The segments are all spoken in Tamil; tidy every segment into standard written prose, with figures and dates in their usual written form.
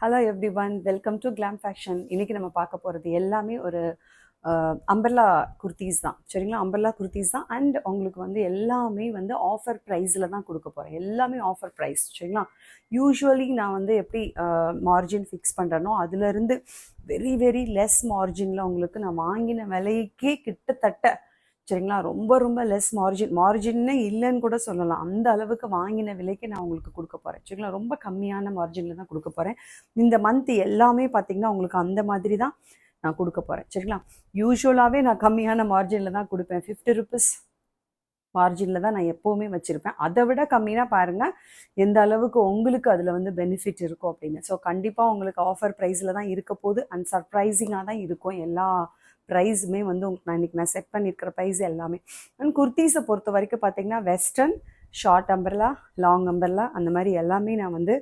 Hello every one, welcome to glam fashion. இன்றைக்கி நம்ம பார்க்க போகிறது எல்லாமே ஒரு அம்பர்லா குர்த்திஸ் தான். சரிங்களா, அம்பர்லா குர்த்திஸ் தான். அண்ட் உங்களுக்கு வந்து எல்லாமே வந்து ஆஃபர் ப்ரைஸில் தான் கொடுக்க போகிறேன். எல்லாமே ஆஃபர் ப்ரைஸ். சரிங்களா, யூஸ்வலி நான் வந்து எப்படி மார்ஜின் ஃபிக்ஸ் பண்ணுறேனோ அதுலேருந்து வெரி வெரி லெஸ் மார்ஜினில் உங்களுக்கு நான் வாங்கின விலைக்கே கிட்டத்தட்ட சரிங்களா ரொம்ப ரொம்ப லெஸ் மார்ஜின்னே இல்லைன்னு கூட சொல்லலாம். அந்த அளவுக்கு வாங்கின விலைக்கு நான் உங்களுக்கு கொடுக்க போகிறேன். சரிங்களா, ரொம்ப கம்மியான மார்ஜினில் தான் கொடுக்க போகிறேன். இந்த மந்த் எல்லாமே பார்த்திங்கன்னா உங்களுக்கு அந்த மாதிரி தான் நான் கொடுக்க போகிறேன். சரிங்களா, யூஸ்வலாகவே நான் கம்மியான மார்ஜினில் தான் கொடுப்பேன். 50 ருபீஸ் மார்ஜினில் தான் நான் எப்போவுமே வச்சுருப்பேன். அதை விட கம்மியாக பாருங்கள் எந்த அளவுக்கு உங்களுக்கு அதில் வந்து பெனிஃபிட் இருக்கும் அப்படின்னு. ஸோ கண்டிப்பாக உங்களுக்கு ஆஃபர் ப்ரைஸில் தான் இருக்க போகுது. அண்ட் சர்ப்ரைசிங்காக தான் இருக்கும். எல்லா ப்ரைஸுமே வந்து உங்களுக்கு நான் செட் பண்ணியிருக்கிற ப்ரைஸ் எல்லாமே. அண்ட் குர்த்தீஸை பொறுத்த வரைக்கும் பார்த்திங்கன்னா western, short umbrella, long umbrella, அந்த மாதிரி எல்லாமே நான் வந்து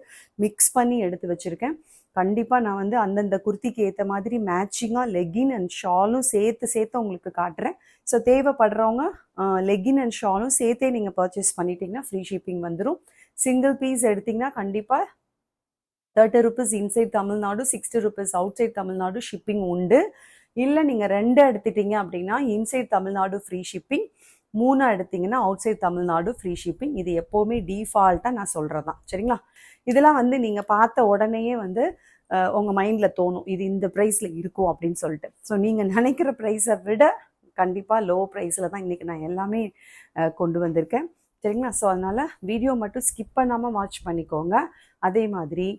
மிக்ஸ் பண்ணி எடுத்து வச்சுருக்கேன். கண்டிப்பாக நான் வந்து அந்தந்த குர்த்திக்கு ஏற்ற மாதிரி மேட்சிங்காக லெகின் அண்ட் ஷாலும் சேர்த்து உங்களுக்கு காட்டுறேன். ஸோ தேவைப்படுறவங்க லெகின் அண்ட் ஷாலும் சேர்த்தே நீங்கள் பர்ச்சேஸ் பண்ணிட்டீங்கன்னா ஃப்ரீ ஷிப்பிங் வந்துடும். சிங்கிள் பீஸ் எடுத்திங்கன்னா கண்டிப்பாக 30 rupees inside Tamil Nadu, 60 rupees out side Tamil Nadu shipping உண்டு. இல்லை நீங்கள் 2 எடுத்துட்டீங்க அப்படின்னா இன்சைட் தமிழ்நாடு ஃப்ரீ ஷிப்பிங், 3 எடுத்திங்கன்னா out side Tamil Nadu free shipping. இது எப்போவுமே டிஃபால்ட்டாக நான் சொல்கிறது தான். சரிங்களா, இதெல்லாம் வந்து நீங்கள் பார்த்த உடனேயே வந்து உங்கள் மைண்டில் தோணும் இது இந்த ப்ரைஸில் இருக்கும் அப்படின்னு சொல்லிட்டு. ஸோ நீங்கள் நினைக்கிற ப்ரைஸை விட கண்டிப்பாக லோ ப்ரைஸில் தான் இன்றைக்கி நான் எல்லாமே கொண்டு வந்திருக்கேன். சரிங்களா, ஸோ அதனால் வீடியோ மட்டும் ஸ்கிப் பண்ணாமல் வாட்ச் பண்ணிக்கோங்க. அதே மாதிரி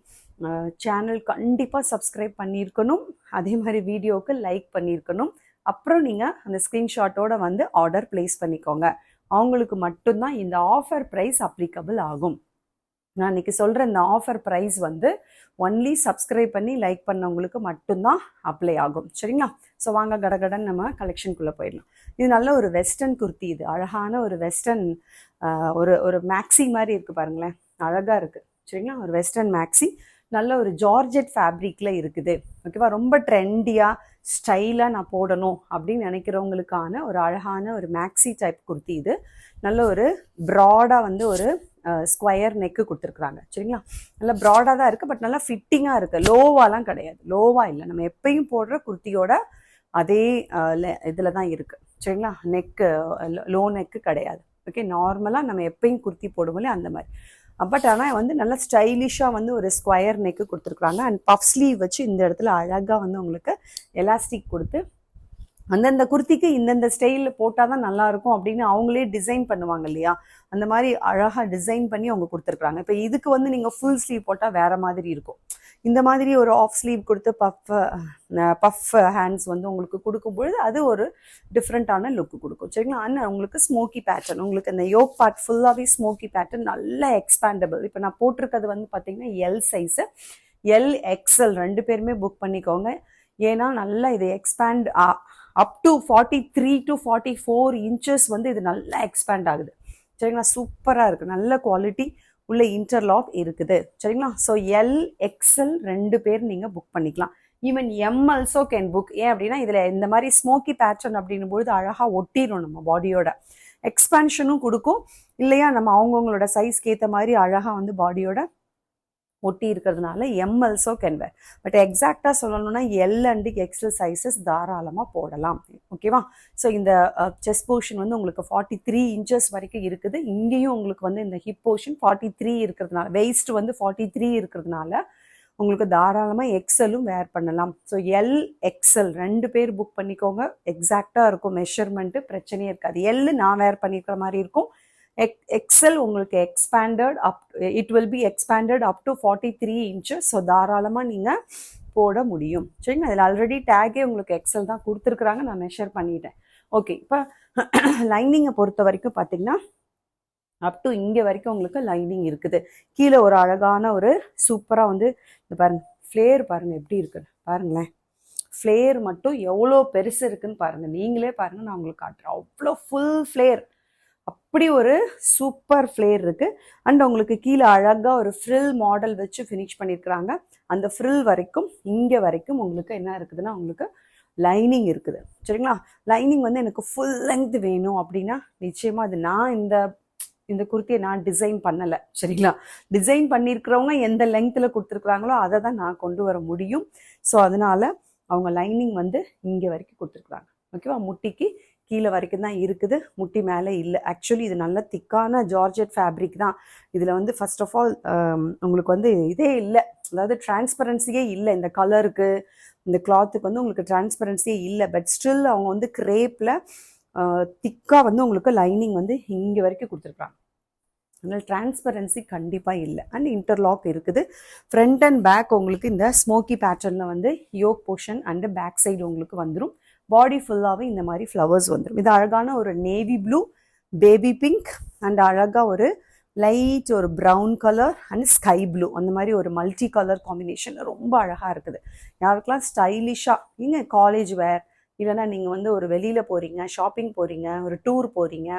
சேனல் கண்டிப்பாக சப்ஸ்கிரைப் பண்ணியிருக்கணும். அதே மாதிரி வீடியோவுக்கு லைக் பண்ணியிருக்கணும். அப்புறம் நீங்கள் அந்த ஸ்க்ரீன்ஷாட்டோட வந்து ஆர்டர் ப்ளேஸ் பண்ணிக்கோங்க. அவங்களுக்கு மட்டும்தான் இந்த ஆஃபர் ப்ரைஸ் அப்ளிகபிள் ஆகும். நான் இன்றைக்கி சொல்கிற இந்த ஆஃபர் ப்ரைஸ் வந்து ஒன்லி சப்ஸ்கிரைப் பண்ணி லைக் பண்ணவங்களுக்கு மட்டும்தான் அப்ளை ஆகும். சரிங்களா, ஸோ வாங்க கடகடன் நம்ம கலெக்ஷனுக்குள்ளே போயிடலாம். இது நல்ல ஒரு வெஸ்டர்ன் குர்த்தி. இது அழகான ஒரு வெஸ்டர்ன் ஒரு மேக்ஸி மாதிரி இருக்குது பாருங்களேன், அழகாக இருக்குது. சரிங்களா, ஒரு வெஸ்டர்ன் மேக்ஸி நல்ல ஒரு ஜார்ஜெட் ஃபேப்ரிக்கில் இருக்குது. ஓகேவா, ரொம்ப ட்ரெண்டியாக ஸ்டைலாக நான் போடணும் அப்படின்னு நினைக்கிறவங்களுக்கான ஒரு அழகான ஒரு மேக்ஸி டைப் குர்த்தி. இது நல்ல ஒரு ப்ராடாக வந்து ஒரு ஸ்கொயர் நெக்கு கொடுத்துருக்குறாங்க. சரிங்களா, நல்லா ப்ராடாக தான் இருக்குது. பட் நல்லா ஃபிட்டிங்காக இருக்குது. லோவாலாம் கிடையாது. லோவாக இல்லை, நம்ம எப்பயும் போடுற குர்த்தியோட அதே இதில் தான் இருக்குது. சரிங்களா, நெக்கு லோ நெக்கு கிடையாது. ஓகே, நார்மலாக நம்ம எப்பயும் குர்த்தி போடுவோம்ல அந்த மாதிரி. பட் ஆனால் வந்து நல்லா ஸ்டைலிஷாக வந்து ஒரு ஸ்கொயர் நெக்கு கொடுத்துருக்குறாங்க. அண்ட் பஃப் ஸ்லீவ் வச்சு இந்த இடத்துல அழகாக வந்து உங்களுக்கு எலாஸ்டிக் கொடுத்து அந்தந்த குர்த்திக்கு இந்தந்த ஸ்டைலில் போட்டால் தான் நல்லாயிருக்கும் அப்படின்னு அவங்களே டிசைன் பண்ணுவாங்க இல்லையா, அந்த மாதிரி அழகாக டிசைன் பண்ணி அவங்க கொடுத்துருக்குறாங்க. இப்போ இதுக்கு வந்து நீங்கள் ஃபுல் ஸ்லீவ் போட்டால் வேறு மாதிரி இருக்கும். இந்த மாதிரி ஒரு ஆஃப் ஸ்லீவ் கொடுத்து பஃப் ஹேண்ட்ஸ் வந்து உங்களுக்கு கொடுக்கும்பொழுது அது ஒரு டிஃப்ரெண்ட்டான லுக்கு கொடுக்கும். சரிங்களா, ஆனால் உங்களுக்கு ஸ்மோக்கி பேட்டர்ன், உங்களுக்கு அந்த யோக் பார்ட் ஃபுல்லாகவே ஸ்மோக்கி பேட்டர்ன், நல்ல எக்ஸ்பேண்டபிள். இப்போ நான் போட்டிருக்கிறது வந்து பார்த்தீங்கன்னா எல் சைஸு, எல் எக்ஸ்எல் 2 பேருமே புக் பண்ணிக்கோங்க. ஏன்னா நல்லா இது expand up to 43 to 44 inches வந்து இது நல்லா எக்ஸ்பேண்ட் ஆகுது. சரிங்களா, சூப்பராக இருக்குது. நல்ல குவாலிட்டி உள்ள இன்டர்லாக் இருக்குது. சரிங்களா, ஸோ எல் எக்ஸ்எல் 2 பேர் நீங்கள் புக் பண்ணிக்கலாம். Even M also can book. ஏன் அப்படின்னா இதில் இந்த மாதிரி ஸ்மோக்கி பேட்டர்ன் அப்படின்னும் பொழுது அழகாக ஒட்டிடும் நம்ம பாடியோட, எக்ஸ்பேன்ஷனும் கொடுக்கும் இல்லையா, நம்ம அவங்கவுங்களோட சைஸ்க்கு ஏற்ற மாதிரி அழகாக வந்து பாடியோட ஒட்டி இருக்கிறதுனால M also can wear. But எக்ஸாக்டாக சொல்லணும்னா எல் அண்ட் எக்ஸ்எல் சைஸஸ் தாராளமாக போடலாம். ஓகேவா, ஸோ இந்த செஸ்ட் போர்ஷன் வந்து உங்களுக்கு 43 இன்ச்சஸ் வரைக்கும் இருக்குது. இங்கேயும் உங்களுக்கு வந்து இந்த ஹிப் போர்ஷன் 43 இருக்கிறதுனால, வெயிஸ்ட் வந்து 43 இருக்கிறதுனால உங்களுக்கு தாராளமாக எக்ஸ்எல்லும் வேர் பண்ணலாம். ஸோ எல் எக்ஸ்எல் 2 பேர் புக் பண்ணிக்கோங்க. எக்ஸாக்டாக இருக்கும் மெஷர்மெண்ட்டு, பிரச்சனையே இருக்காது. எல் நான் வேர் பண்ணியிருக்கிற மாதிரி இருக்கும். எக்ஸ்எல் உங்களுக்கு it will be expanded up to 43 inches. So தாராளமாக நீங்கள் போட முடியும். சரிங்களா, அதில் ஆல்ரெடி டேக்கே உங்களுக்கு எக்ஸ்எல் தான் கொடுத்துருக்குறாங்க, நான் மெஷர் பண்ணிட்டேன். ஓகே, இப்போ லைனிங்கை பொறுத்த வரைக்கும் பார்த்தீங்கன்னா அப் டு இங்கே வரைக்கும் உங்களுக்கு லைனிங் இருக்குது. கீழே ஒரு அழகான ஒரு சூப்பராக வந்து இந்த பாருங்கள், ஃப்ளேர் பாருங்கள் எப்படி இருக்குன்னு பாருங்களேன். ஃப்ளேர் மட்டும் எவ்வளோ பெருசு இருக்குன்னு பாருங்கள், நீங்களே பாருங்கள், நான் உங்களுக்கு காட்டுறேன். அவ்வளோ ஃபுல் ஃப்ளேர், அப்படி ஒரு சூப்பர் ஃப்ளேர் இருக்குது. அண்ட் உங்களுக்கு கீழே அழகாக ஒரு ஃப்ரில் மாடல் வச்சு ஃபினிஷ் பண்ணியிருக்கிறாங்க. அந்த ஃப்ரில் வரைக்கும் இங்கே வரைக்கும் உங்களுக்கு என்ன இருக்குதுன்னா உங்களுக்கு லைனிங் இருக்குது. சரிங்களா, லைனிங் வந்து எனக்கு ஃபுல் லெங்த் வேணும் அப்படின்னா நிச்சயமாக அது நான் இந்த இந்த குர்த்தியை நான் டிசைன் பண்ணலை, சரிங்களா? டிசைன் பண்ணியிருக்கிறவங்க எந்த லெங்க்த்தில் கொடுத்துருக்குறாங்களோ அதை தான் நான் கொண்டு வர முடியும். ஸோ அதனால அவங்க லைனிங் வந்து இங்கே வரைக்கும் கொடுத்துருக்குறாங்க, ஓகேவா? முட்டிக்கு கீழே வரைக்கும் தான் இருக்குது, முட்டி மேலே இல்லை. ஆக்சுவலி இது நல்ல திக்கான ஜார்ஜெட் ஃபேப்ரிக் தான். இதில் வந்து ஃபர்ஸ்ட் ஆஃப் ஆல் உங்களுக்கு வந்து இதே இல்லை, அதாவது டிரான்ஸ்பரன்சியே இல்லை இந்த கலருக்கு, இந்த கிளாத்துக்கு வந்து உங்களுக்கு டிரான்ஸ்பரன்சியே இல்லை. பட் ஸ்டில் அவங்க வந்து கிரேப்பில் திக்காக வந்து உங்களுக்கு லைனிங் வந்து இங்கே வரைக்கும் கொடுத்துருக்குறாங்க. அதனால் டிரான்ஸ்பரன்சி கண்டிப்பாக இல்லை. அண்ட் இன்டர்லாக் இருக்குது. ஃப்ரண்ட் அண்ட் பேக் உங்களுக்கு இந்த ஸ்மோக்கி பேட்டர்னில் வந்து yoke portion and back side உங்களுக்கு வந்துடும். பாடி ஃபுல்லாகவே இந்த மாதிரி ஃப்ளவர்ஸ் வந்துடும். இது அழகான ஒரு navy blue, baby pink and அழகாக ஒரு லைட் ஒரு brown colour and sky blue, அந்த மாதிரி ஒரு மல்டி கலர் காம்பினேஷன் ரொம்ப அழகாக இருக்குது. யாருக்கெல்லாம் ஸ்டைலிஷாக நீங்கள் காலேஜ் வேர், இல்லைனா நீங்கள் வந்து ஒரு வெளியில் போகிறீங்க, ஷாப்பிங் போகிறீங்க, ஒரு டூர் போகிறீங்க,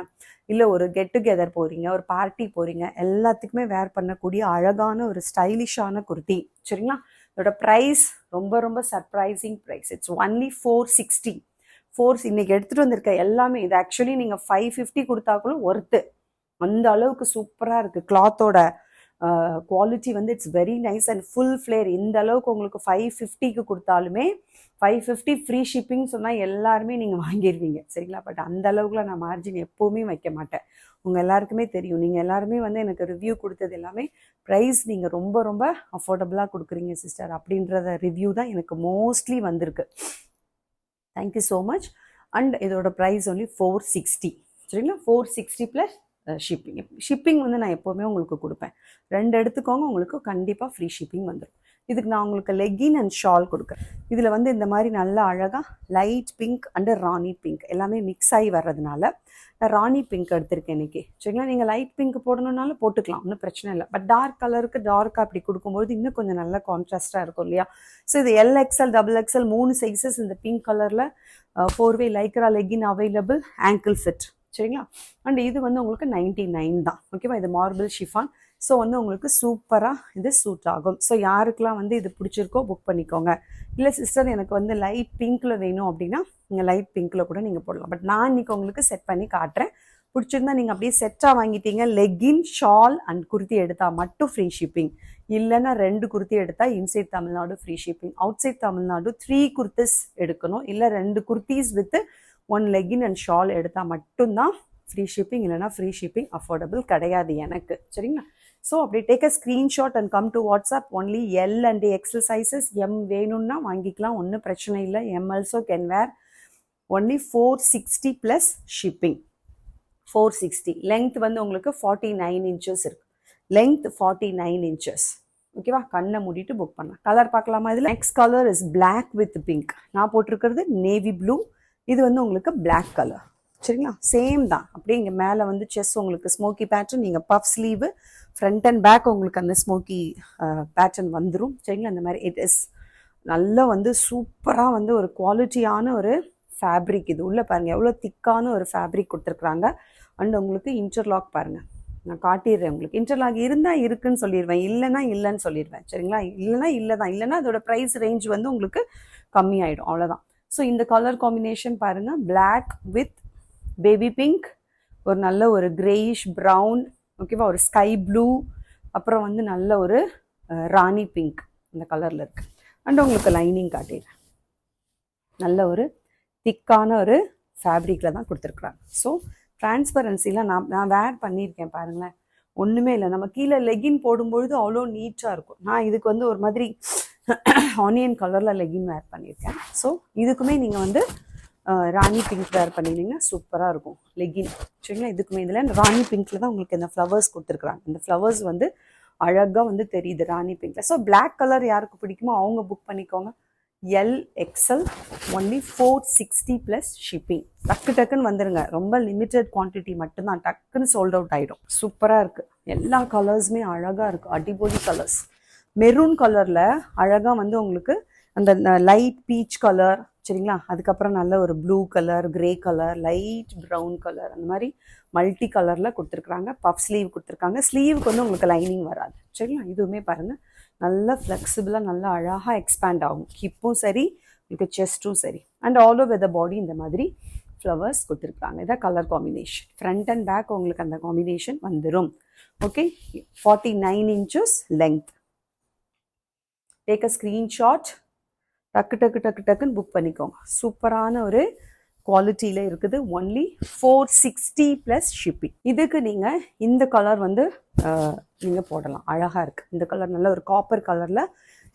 இல்லை ஒரு கெட் டுகெதர் போகிறீங்க, ஒரு பார்ட்டி போகிறீங்க, எல்லாத்துக்குமே வேர் பண்ணக்கூடிய அழகான ஒரு ஸ்டைலிஷான குர்த்தி, சரிங்களா? இதோட ப்ரைஸ் ரொம்ப ரொம்ப சர்ப்ரைசிங் ப்ரைஸ். It's only 460. இன்னைக்கு எடுத்துகிட்டு வந்திருக்க எல்லாமே இது ஆக்சுவலி நீங்கள் 550 கொடுத்தாக்களும் ஒர்த்து. அந்த அளவுக்கு சூப்பராக இருக்குது. கிளாத்தோட குவாலிட்டி வந்து it's very nice and full Flair. இந்த அளவுக்கு உங்களுக்கு 550க்கு கொடுத்தாலுமே 550 ஃப்ரீ ஷிப்பிங் சொன்னால் எல்லாருமே நீங்கள் வாங்கிடுவீங்க, சரிங்களா? பட் அந்த அளவுக்குலாம் நான் மார்ஜின் எப்போவுமே வைக்க மாட்டேன். உங்கள் எல்லாருக்குமே தெரியும். நீங்கள் எல்லாருமே வந்து எனக்கு ரிவ்யூ கொடுத்தது எல்லாமே ப்ரைஸ் நீங்கள் ரொம்ப ரொம்ப அஃபோர்டபுளாக கொடுக்குறீங்க சிஸ்டர் அப்படின்றத ரிவ்யூ தான் எனக்கு மோஸ்ட்லி வந்திருக்கு. Thank you so much. அண்ட் இதோட ப்ரைஸ் ஒன்லி 460, சரிங்களா? 460 ப்ளஸ் ஷிப்பிங் வந்து நான் எப்போவுமே உங்களுக்கு கொடுப்பேன். 2 எடுத்துக்கோங்க, உங்களுக்கு கண்டிப்பாக ஃப்ரீ ஷிப்பிங் வந்துடும். இதுக்கு நான் உங்களுக்கு லெக்கின் அண்ட் ஷால் கொடுக்குறேன். இதில் வந்து இந்த மாதிரி நல்லா அழகாக light pink and Rani pink எல்லாமே மிக்ஸ் ஆகி வர்றதுனால நான் ராணி பிங்க் எடுத்திருக்கேன் இன்றைக்கி, சரிங்களா? நீங்கள் லைட் பிங்க் போடணுன்னாலும் போட்டுக்கலாம், ஒன்றும் பிரச்சனை இல்லை. பட் டார்க் கலருக்கு டார்க்காக அப்படி கொடுக்கும்போது இன்னும் கொஞ்சம் நல்லா கான்ட்ராஸ்டாக இருக்கும் இல்லையா? ஸோ இது LXL, XXL 3 சைஸஸ் இந்த பிங்க் கலரில் 4-வே Lycra legging available, ankle fit, சரிங்களா? அண்ட் இது வந்து உங்களுக்கு 99 தான், ஓகேவா? இது மார்பிள் ஷிஃபான். ஸோ வந்து உங்களுக்கு சூப்பராக இது சூட் ஆகும். ஸோ யாருக்கெல்லாம் வந்து இது பிடிச்சிருக்கோ புக் பண்ணிக்கோங்க. இல்லை சிஸ்டர் எனக்கு வந்து லைட் பிங்க்கில் வேணும் அப்படின்னா நீங்கள் லைட் பிங்க்கில் கூட நீங்கள் போடலாம். பட் நான் இன்றைக்கி உங்களுக்கு செட் பண்ணி காட்டுறேன். பிடிச்சிருந்தா நீங்கள் அப்படியே செட்டாக வாங்கிட்டீங்க. லெக்கின், ஷால் அண்ட் குர்த்தி எடுத்தால் மட்டும் ஃப்ரீ ஷிப்பிங். இல்லைன்னா 2 குர்த்தி எடுத்தால் inside Tamil Nadu free shipping. Out side Tamil Nadu 3 kurtis எடுக்கணும். இல்லை 2 kurtis with 1 legging and shawl எடுத்தால் மட்டும்தான் ஃப்ரீ ஷிப்பிங். இல்லைனா ஃப்ரீ ஷிப்பிங் அஃபோர்டபுள் கிடையாது எனக்கு, சரிங்களா? ஸோ அப்படி take a screenshot and come to WhatsApp. Only L and XL sizes. M வேணும்னா வாங்கிக்கலாம், ஒன்றும் பிரச்சனை இல்லை. M also can wear. Only 460 plus shipping. 460. Length வந்து உங்களுக்கு 49 inches இருக்கு. லென்த் 49 inches, ஓகேவா? கண்ணை மூடிட்டு புக் பண்ணலாம். கலர் பார்க்கலாமா? இதில் next colour is black with pink. நான் போட்டிருக்கிறது நேவி ப்ளூ. இது வந்து உங்களுக்கு பிளாக் கலர், சரிங்களா? சேம் தான். அப்படியே இங்கே மேலே வந்து செஸ் உங்களுக்கு ஸ்மோக்கி பேட்டர்ன், நீங்கள் puff sleeve, front and back உங்களுக்கு அந்த ஸ்மோக்கி பேட்டர்ன் வந்துடும், சரிங்களா? அந்த மாதிரி இட் இஸ் நல்லா வந்து சூப்பராக வந்து ஒரு குவாலிட்டியான ஒரு ஃபேப்ரிக். இது உள்ளே பாருங்கள் எவ்வளோ திக்கான ஒரு ஃபேப்ரிக் கொடுத்துருக்குறாங்க. அண்ட் உங்களுக்கு இன்டர்லாக் பாருங்கள், நான் காட்டிடுறேன் உங்களுக்கு. இன்டர்லாக் இருந்தால் இருக்குன்னு சொல்லிடுவேன், இல்லைன்னா இல்லைன்னு சொல்லிடுவேன், சரிங்களா? இல்லைன்னா இல்லை தான். இல்லைன்னா அதோட ப்ரைஸ் ரேஞ்ச் வந்து உங்களுக்கு கம்மியாயிடும், அவ்வளோதான். ஸோ இந்த கலர் காம்பினேஷன் பாருங்கள், பிளாக் வித் பேபி பிங்க், ஒரு நல்ல ஒரு கிரேயிஷ் ப்ரௌன், ஓகேவா? ஒரு ஸ்கை ப்ளூ, அப்புறம் வந்து நல்ல ஒரு ராணி பிங்க் இந்த கலரில் இருக்குது. அண்ட் உங்களுக்கு லைனிங் காட்டிடுறேன். நல்ல ஒரு திக்கான ஒரு ஃபேப்ரிக்கில் தான் கொடுத்துருக்குறாங்க. ஸோ டிரான்ஸ்பரன்சிலாம் நான் வேர் பண்ணியிருக்கேன் பாருங்களேன், ஒன்றுமே இல்லை. நம்ம கீழே லெகின் போடும்பொழுது அவ்வளோ நீட்டாக இருக்கும். நான் இதுக்கு வந்து ஒரு மாதிரி ஆனியன் கலரில் லெகின் வேர் பண்ணியிருக்கேன். ஸோ இதுக்குமே நீங்கள் வந்து ராணி பிங்க் வேர் பண்ணிங்கன்னா சூப்பராக இருக்கும் லெகின், சரிங்களா? இதுக்குமே இதில் ராணி பிங்க்கில் தான் உங்களுக்கு இந்த ஃப்ளவர்ஸ் கொடுத்துருக்குறாங்க. இந்த ஃப்ளவர்ஸ் வந்து அழகாக வந்து தெரியுது ராணி பிங்க்கில். ஸோ பிளாக் கலர் யாருக்கு பிடிக்குமோ அவங்க புக் பண்ணிக்கோங்க. L XL only 460 plus shipping. டக்குன்னு வந்துடுங்க, ரொம்ப லிமிட்டட் குவான்டிட்டி மட்டும்தான், டக்குன்னு சோல்ட் அவுட் ஆகிடும். சூப்பராக இருக்குது, எல்லா கலர்ஸுமே அழகாக இருக்குது, அடிபொலி கலர்ஸ். மெரூன் கலரில் அழகாக வந்து உங்களுக்கு அந்த லைட் பீச் கலர், சரிங்களா? அதுக்கப்புறம் நல்ல ஒரு blue colour, grey colour, light brown colour, அந்த மாதிரி மல்டி கலரில் கொடுத்துருக்குறாங்க. பஃப் ஸ்லீவ் கொடுத்துருக்காங்க. ஸ்லீவுக்கு வந்து உங்களுக்கு லைனிங் வராது, சரிங்களா? இதுவுமே பாருங்கள் நல்லா ஃப்ளெக்சிபிளாக நல்லா அழகாக எக்ஸ்பேண்ட் ஆகும். ஹிப்பும் சரி, உங்களுக்கு செஸ்ட்டும் சரி. And all over the body இந்த மாதிரி ஃப்ளவர்ஸ் கொடுத்துருக்காங்க. இதான் colour combination. Front and back உங்களுக்கு அந்த காம்பினேஷன் வந்துடும். Okay, 49 inches length. Take a screenshot, டக்குன்னு புக் பண்ணிக்கோங்க. சூப்பரான ஒரு குவாலிட்டியில் இருக்குது. Only 460 plus shipping. இதுக்கு நீங்கள் இந்த கலர் வந்து நீங்கள் போடலாம், அழகாக இருக்குது. இந்த கலர் நல்ல ஒரு காப்பர் கலரில்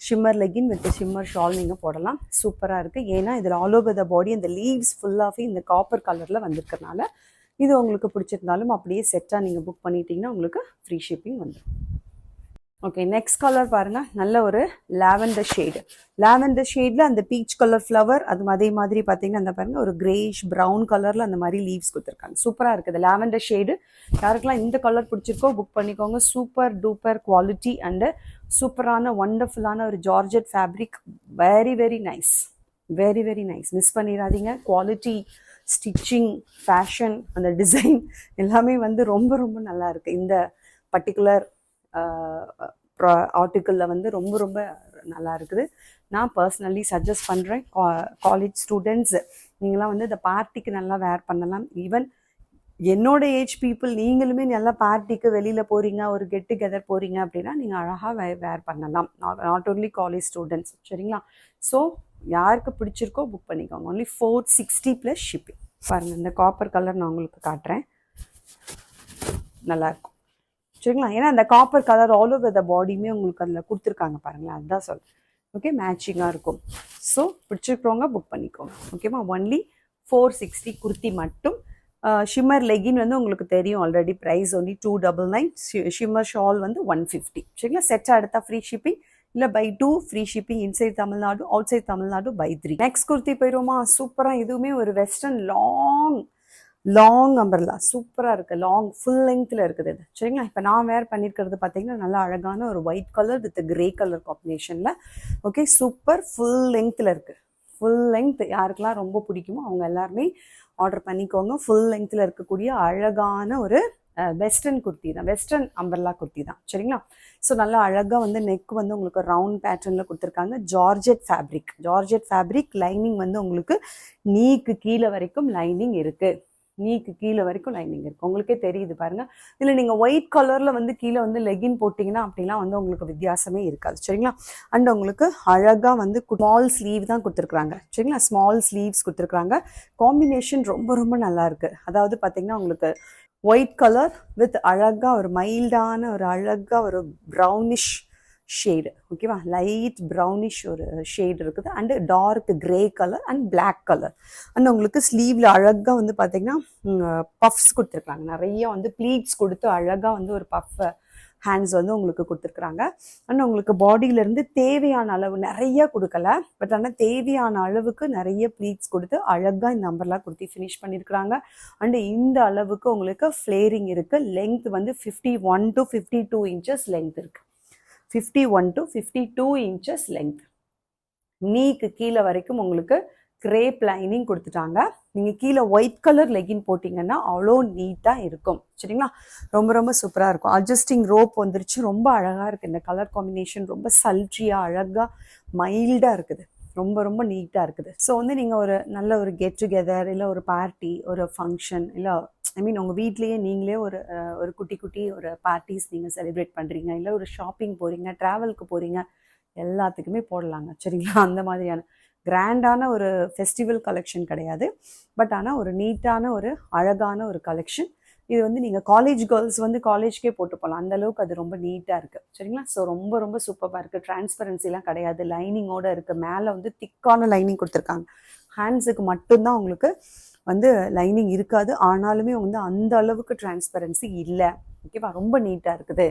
shimmer legging with shimmer shawl நீங்கள் போடலாம். சூப்பராக இருக்குது. ஏன்னா இதில் ஆல் ஓவர் த பாடி அந்த லீவ்ஸ் ஃபுல்லாகவே இந்த காப்பர் கலரில் வந்திருக்கனால இது உங்களுக்கு பிடிச்சிருந்தாலும் அப்படியே செட்டாக நீங்கள் புக் பண்ணிட்டீங்கன்னா உங்களுக்கு ஃப்ரீ ஷிப்பிங் வந்துடும். ஓகே, நெக்ஸ்ட் கலர் பாருங்கள். நல்ல ஒரு லாவெண்டர் ஷேடு. லாவெண்டர் ஷேடில் அந்த பீச் கலர் ஃப்ளவர், அது அதே மாதிரி பார்த்தீங்கன்னா அந்த பாருங்கள் ஒரு கிரேஷ் ப்ரௌன் கலரில் அந்த மாதிரி லீவ்ஸ் கொடுத்துருக்காங்க. சூப்பராக இருக்குது லாவெண்டர் ஷேடு. யாருக்கெல்லாம் இந்த கலர் பிடிச்சிருக்கோ புக் பண்ணிக்கோங்க. சூப்பர் டூப்பர் குவாலிட்டி அண்டு சூப்பரான ஒண்டர்ஃபுல்லான ஒரு georgette fabric. Very very nice, very very nice. Miss பண்ணிடாதீங்க. குவாலிட்டி, ஸ்டிச்சிங், ஃபேஷன், அந்த டிசைன் எல்லாமே வந்து ரொம்ப ரொம்ப நல்லா இருக்குது. இந்த பர்டிகுலர் ஆர்டிக்கிளில் வந்து ரொம்ப ரொம்ப நல்லா இருக்குது. நான் பர்சனலி சஜஸ்ட் பண்ணுறேன். காலேஜ் ஸ்டூடெண்ட்ஸ் நீங்களாம் வந்து இந்த பார்ட்டிக்கு நல்லா வேர் பண்ணலாம். ஈவன் என்னோட ஏஜ் பீப்புள் நீங்களுமே நல்லா பார்ட்டிக்கு வெளியில் போகிறீங்க, ஒரு கெட் டுகெதர் போகிறீங்க அப்படின்னா நீங்கள் அழகாக வேர் பண்ணலாம். நாட் ஓன்லி காலேஜ் ஸ்டூடெண்ட்ஸ், சரிங்களா? ஸோ யாருக்கு பிடிச்சிருக்கோ புக் பண்ணிக்கோங்க. Only 460 plus shipping. பாருங்கள், இந்த காப்பர் கலர் நான் உங்களுக்கு காட்டுறேன். நல்லாயிருக்கும், சரிங்களா? ஏன்னா அந்த copper colour all over the பாடியுமே உங்களுக்கு அதில் கொடுத்துருக்காங்க பாருங்களேன், அதுதான் சொல்கிறேன். ஓகே, மேட்சிங்காக இருக்கும். ஸோ பிடிச்சிருக்கிறவங்க புக் பண்ணிக்கோங்க. ஓகேவா? ஒன்லி 460 குர்த்தி மட்டும். ஷிம்மர் லெகின் வந்து உங்களுக்கு தெரியும் already, price only 299. Shimmer shawl வந்து 150, சரிங்களா? செட்டாக எடுத்தால் ஃப்ரீ ஷிப்பிங், இல்லை buy 2 free shipping. Inside Tamil Nadu, அவுட் side Tamil Nadu buy 3. Next kurti போயிடுவோமா? சூப்பராக, இதுவுமே ஒரு வெஸ்டர்ன் லாங் அம்பர்லா. சூப்பராக இருக்குது. லாங் ஃபுல் லெங்த்தில் இருக்குது இது, சரிங்களா? இப்போ நான் வேர் பண்ணியிருக்கிறது பார்த்தீங்கன்னா நல்லா அழகான ஒரு white colour with grey colour காம்பினேஷனில். ஓகே, சூப்பர் ஃபுல் லெங்த்தில் இருக்குது. ஃபுல் லெங்த் யாருக்கெல்லாம் ரொம்ப பிடிக்குமோ அவங்க எல்லாருமே ஆர்டர் பண்ணிக்கோங்க. ஃபுல் லெங்த்தில் இருக்கக்கூடிய அழகான ஒரு வெஸ்டர்ன் குர்த்தி தான், வெஸ்டர்ன் அம்பர்லா குர்த்தி தான், சரிங்களா? ஸோ நல்லா அழகாக வந்து நெக் வந்து உங்களுக்கு ரவுண்ட் பேட்டர்னில் கொடுத்துருக்காங்க. Georgette fabric. லைனிங் வந்து உங்களுக்கு நீக்கு கீழே வரைக்கும் லைனிங் இருக்குது. நீக்கு கீழே வரைக்கும் லைனிங் இருக்குது. உங்களுக்கே தெரியுது பாருங்கள். இதில் நீங்கள் ஒயிட் கலரில் வந்து கீழே வந்து லெகின் போட்டிங்கன்னா அப்படிலாம் வந்து உங்களுக்கு வித்தியாசமே இருக்காது, சரிங்களா? அண்ட் உங்களுக்கு அழகாக வந்து ஸ்மால் ஸ்லீவ் தான் கொடுத்துருக்குறாங்க, சரிங்களா? ஸ்மால் ஸ்லீவ்ஸ் கொடுத்துருக்குறாங்க. காம்பினேஷன் ரொம்ப ரொம்ப நல்லா இருக்குது. அதாவது பார்த்தீங்கன்னா உங்களுக்கு ஒயிட் கலர் வித் அழகாக ஒரு மைல்டான ஒரு அழகாக ஒரு ப்ரௌனிஷ் ஷேடு, ஓகேவா? லைட் ப்ரௌனிஷ் ஒரு ஷேடு இருக்குது. And dark grey colour and black colour. And உங்களுக்கு ஸ்லீவில் அழகாக வந்து பார்த்தீங்கன்னா பஃப்ஸ் கொடுத்துருக்காங்க. நிறைய வந்து ப்ளீட்ஸ் கொடுத்து அழகாக வந்து ஒரு பஃப் ஹேண்ட்ஸ் வந்து உங்களுக்கு கொடுத்துருக்குறாங்க. அண்ட் உங்களுக்கு பாடியிலேருந்து தேவையான அளவு நிறைய கொடுக்கல, பட் ஆனால் தேவையான அளவுக்கு நிறைய ப்ளீட்ஸ் கொடுத்து அழகாக இந்த நம்பர்லாம் கொடுத்து ஃபினிஷ் பண்ணியிருக்கிறாங்க. அண்டு இந்த அளவுக்கு உங்களுக்கு ஃப்ளேரிங் இருக்குது. லெங்த் வந்து 51 to 52 inches லெங்த் இருக்குது. 51 to 52 inches லெங்த். நீக்கு கீழே வரைக்கும் உங்களுக்கு கிரேப் லைனிங் கொடுத்துட்டாங்க. நீங்கள் கீழே ஒயிட் கலர் லெகின் போட்டிங்கன்னா அவ்வளோ நீட்டாக இருக்கும், சரிங்களா? ரொம்ப ரொம்ப சூப்பராக இருக்கும். அட்ஜஸ்டிங் ரோப் வந்துருச்சு. ரொம்ப அழகாக இருக்குது. இந்த கலர் காம்பினேஷன் ரொம்ப சல்ட்ரியாக அழகாக மைல்டாக இருக்குது. ரொம்ப ரொம்ப நீட்டாக இருக்குது. ஸோ வந்து நீங்கள் ஒரு நல்ல ஒரு கெட் டுகெதர், இல்லை ஒரு பார்ட்டி, ஒரு ஃபங்க்ஷன், இல்லை உங்கள் வீட்லேயே நீங்களே ஒரு குட்டி ஒரு பார்ட்டிஸ் நீங்கள் செலிப்ரேட் பண்ணுறீங்க, இல்லை ஒரு ஷாப்பிங் போகிறீங்க, ட்ராவலுக்கு போகிறீங்க, எல்லாத்துக்குமே போடலாங்க, சரிங்களா? அந்த மாதிரியான கிராண்டான ஒரு ஃபெஸ்டிவல் கலெக்ஷன் கிடையாது, பட் ஆனால் ஒரு நீட்டான ஒரு அழகான ஒரு கலெக்ஷன். இது வந்து நீங்கள் காலேஜ் கேர்ள்ஸ் வந்து காலேஜ்க்கே போட்டு போகலாம், அந்தளவுக்கு அது ரொம்ப நீட்டாக இருக்குது, சரிங்களா? ஸோ ரொம்ப ரொம்ப சூப்பராக இருக்குது. டிரான்ஸ்பரன்சிலாம் கிடையாது, லைனிங்கோடு இருக்குது. மேலே வந்து திக்கான லைனிங் கொடுத்துருக்காங்க. ஹேண்ட்ஸுக்கு மட்டும்தான் உங்களுக்கு வந்து லைனிங் இருக்காது, ஆனாலுமே வந்து அந்த அளவுக்கு டிரான்ஸ்பரன்சி இல்லை, ஓகேவா? ரொம்ப நீட்டாக இருக்குது,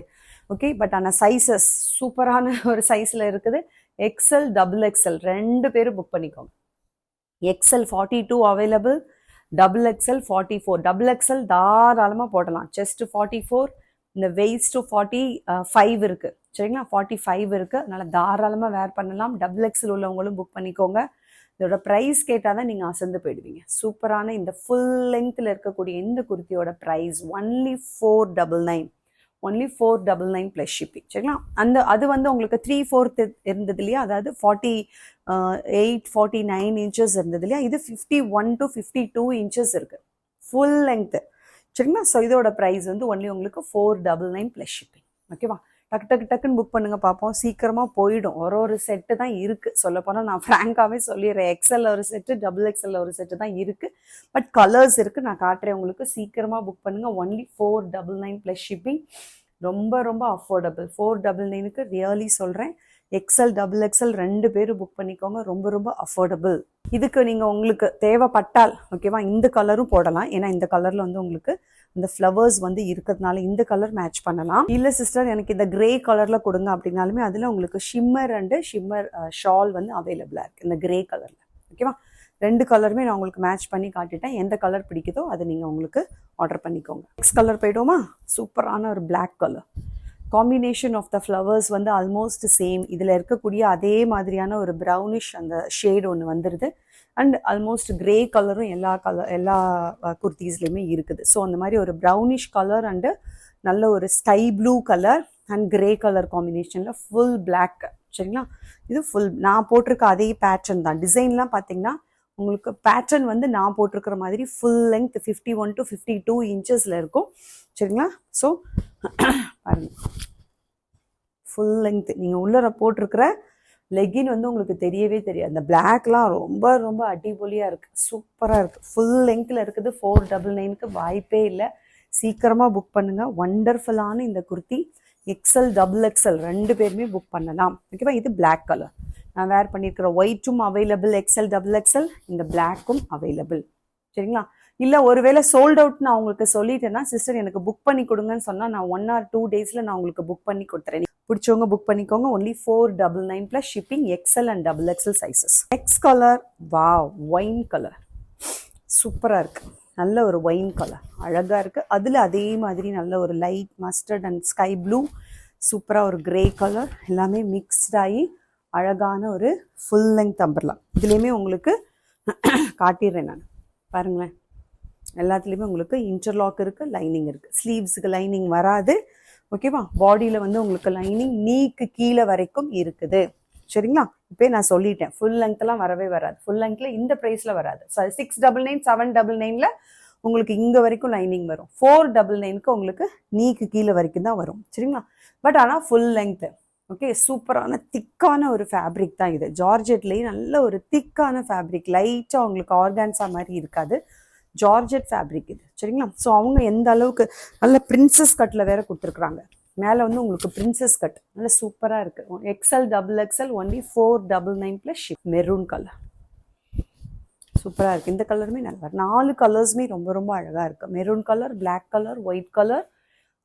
ஓகே? பட் ஆனால் சைஸஸ் சூப்பரான ஒரு சைஸில் இருக்குது. எக்ஸ்எல், XXL ரெண்டு பேரும் புக் பண்ணிக்கோங்க. XL 42 available, XXL 44. XXL தாராளமாக போடலாம். செஸ்ட் 44, இந்த வெயிஸ்ட் 45 இருக்குது, சரிங்களா? 45 இருக்குது, அதனால் தாராளமாக வேர் பண்ணலாம். XXL உள்ளவங்களும் புக் பண்ணிக்கோங்க. இதோட ப்ரைஸ் கேட்டால் தான் நீங்கள் அசந்து போயிடுவீங்க. சூப்பரான இந்த ஃபுல் லெங்த்தில் இருக்கக்கூடிய இந்த குர்த்தியோட price only 499. Only 499 plus shipping. சரிங்களா? அது வந்து உங்களுக்கு 3/4 இருந்தது இல்லையா, அதாவது 48-49 இன்ச்சஸ் இருந்தது இல்லையா, இது 51 to 52 இன்ச்சஸ் இருக்கு ஃபுல் லென்த். சரிங்களா? ஸோ இதோட ப்ரைஸ் வந்து ஒன்லி உங்களுக்கு 499 ப்ளஸ் ஷிப்பிங். ஓகேவா? டக்குன்னு புக் பண்ணுங்க பார்ப்போம், சீக்கிரமாக போயிடும். ஒரு செட்டு தான் இருக்குது. சொல்லப்போனால் நான் ஃப்ராங்காகவே சொல்லிடுறேன், எக்ஸல் ஒரு செட்டு, டபுள் எக்ஸல் ஒரு செட்டு தான் இருக்குது. பட் கலர்ஸ் இருக்குது, நான் காட்டுறேன் உங்களுக்கு. சீக்கிரமாக புக் பண்ணுங்கள். Only 499 plus shipping. ரொம்ப ரொம்ப அஃபோர்டபுள். 499க்கு ரியலி சொல்கிறேன். எக்ஸல் டபுள் எக்ஸல் 2 பேரும் புக் பண்ணிக்கோங்க. ரொம்ப ரொம்ப அஃபோர்டபுள். இதுக்கு நீங்கள் உங்களுக்கு தேவைப்பட்டால் ஓகேவா, இந்த கலரும் போடலாம். ஏன்னா இந்த கலரில் வந்து உங்களுக்கு இந்த ஃப்ளவர்ஸ் வந்து இருக்கிறதுனால இந்த கலர் மேட்ச் பண்ணலாம். இல்லை சிஸ்டர் எனக்கு இந்த கிரே கலரில் கொடுங்க அப்படின்னாலுமே அதில் உங்களுக்கு ஷிம்மர் அண்டு ஷிம்மர் ஷால் வந்து அவைலபிளாக இருக்குது இந்த கிரே கலரில். ஓகேவா? 2 கலருமே நான் உங்களுக்கு மேட்ச் பண்ணி காட்டிட்டேன். எந்த கலர் பிடிக்குதோ அதை நீங்கள் உங்களுக்கு ஆர்டர் பண்ணிக்கோங்க. நெக்ஸ்ட் கலர் போய்டுவோமா? சூப்பரான ஒரு black colour. Combination of the flowers வந்து ஆல்மோஸ்ட் சேம். இதில் இருக்கக்கூடிய அதே மாதிரியான ஒரு ப்ரௌனிஷ் அந்த ஷேட் ஒன்று வந்துடுது. அண்ட் ஆல்மோஸ்ட் கிரே கலரும் எல்லா குர்த்தீஸ்லேயுமே இருக்குது. ஸோ அந்த மாதிரி ஒரு ப்ரௌனிஷ் கலர் அண்டு நல்ல ஒரு sky blue colour and grey colour காம்பினேஷனில் ஃபுல் பிளாக். சரிங்களா? இது ஃபுல் நான் போட்டிருக்க அதே பேட்டர்ன் தான். டிசைன்லாம் பார்த்தீங்கன்னா உங்களுக்கு பேட்டர்ன் வந்து நான் போட்டிருக்கிற மாதிரி ஃபுல் லென்த் 51 to 52 இன்ச்சஸில் இருக்கும். சரிங்களா? ஸோ பாருங்கள், ஃபுல் லென்த். நீங்கள் உள்ளே போட்டிருக்கிற லெகின் வந்து உங்களுக்கு தெரியவே தெரியாது. அந்த பிளாக்லாம் ரொம்ப ரொம்ப அடிபொலியாக இருக்குது, சூப்பராக இருக்குது. ஃபுல் லென்த்தில் இருக்குது. 499க்கு வாய்ப்பே இல்லை. சீக்கிரமாக புக் பண்ணுங்கள். ஒண்டர்ஃபுல்லான இந்த குர்த்தி எக்ஸல் டபுள் எக்ஸல் 2 பேருமே புக் பண்ணலாம். ஓகேவா? இது பிளாக் கலர். நான் வேர் பண்ணியிருக்கிற ஒயிட்டும் அவைலபிள், எக்ஸல் டபுள் எக்ஸல், இந்த பிளாக்கும் அவைலபிள். சரிங்களா? இல்லை ஒருவேளை சோல்ட் அவுட் நான் உங்களுக்கு சொல்லிட்டேன்னா, சிஸ்டர் எனக்கு புக் பண்ணி கொடுங்கன்னு சொன்னால் நான் 1 or 2 டேஸில் நான் உங்களுக்கு புக் பண்ணி கொடுத்துறேன். பிடிச்சவங்க புக் பண்ணிக்கோங்க. Only 499 plus shipping. XL and double XL sizes. Next colour wow, wine colour. சூப்பராக இருக்குது. நல்ல ஒரு ஒயின் கலர் அழகாக இருக்குது. அதில் அதே மாதிரி நல்ல ஒரு light mustard and sky blue, சூப்பராக ஒரு கிரே கலர், எல்லாமே மிக்ஸ்டாகி அழகான ஒரு ஃபுல் லென்த் அம்பர்லா. இதுலேயுமே உங்களுக்கு காட்டிடுறேன் நான். பாருங்களேன், எல்லாத்துலேயுமே உங்களுக்கு இன்டர்லாக் இருக்குது, லைனிங் இருக்குது. ஸ்லீவ்ஸுக்கு லைனிங் வராது. ஓகேவா? பாடியில் வந்து உங்களுக்கு லைனிங் நீக்கு கீழே வரைக்கும் இருக்குது. சரிங்களா? இப்போ நான் சொல்லிட்டேன், ஃபுல் லென்த்லாம் வரவே வராது. ஃபுல் லென்த்தில் இந்த ப்ரைஸில் வராது. 699 799 உங்களுக்கு இங்கே வரைக்கும் லைனிங் வரும். 499க்கு உங்களுக்கு நீக்கு கீழே வரைக்கும் தான் வரும். சரிங்களா? பட் ஆனால் ஃபுல் லென்த்து. ஓகே, சூப்பரான திக்கான ஒரு ஃபேப்ரிக் தான் இது. ஜார்ஜெட்லேயே நல்ல ஒரு திக்கான ஃபேப்ரிக். லைட்டாக உங்களுக்கு ஆர்கான்ஸா மாதிரி இருக்காது, ஜார்ஜெட் ஃபேப்ரிக் இது. சரிங்களா? ஸோ அவங்க எந்த அளவுக்கு நல்ல பிரின்சஸ் கட்டில் வேற கொடுத்துருக்குறாங்க. மேலே வந்து உங்களுக்கு பிரின்சஸ் கட் நல்ல சூப்பராக இருக்குது. XL double XL only 499 plus ship. Maroon colour சூப்பராக இருக்குது. இந்த கலருமே நல்லா 4 கலர்ஸுமே ரொம்ப ரொம்ப அழகாக இருக்குது. Maroon colour, black colour, white colour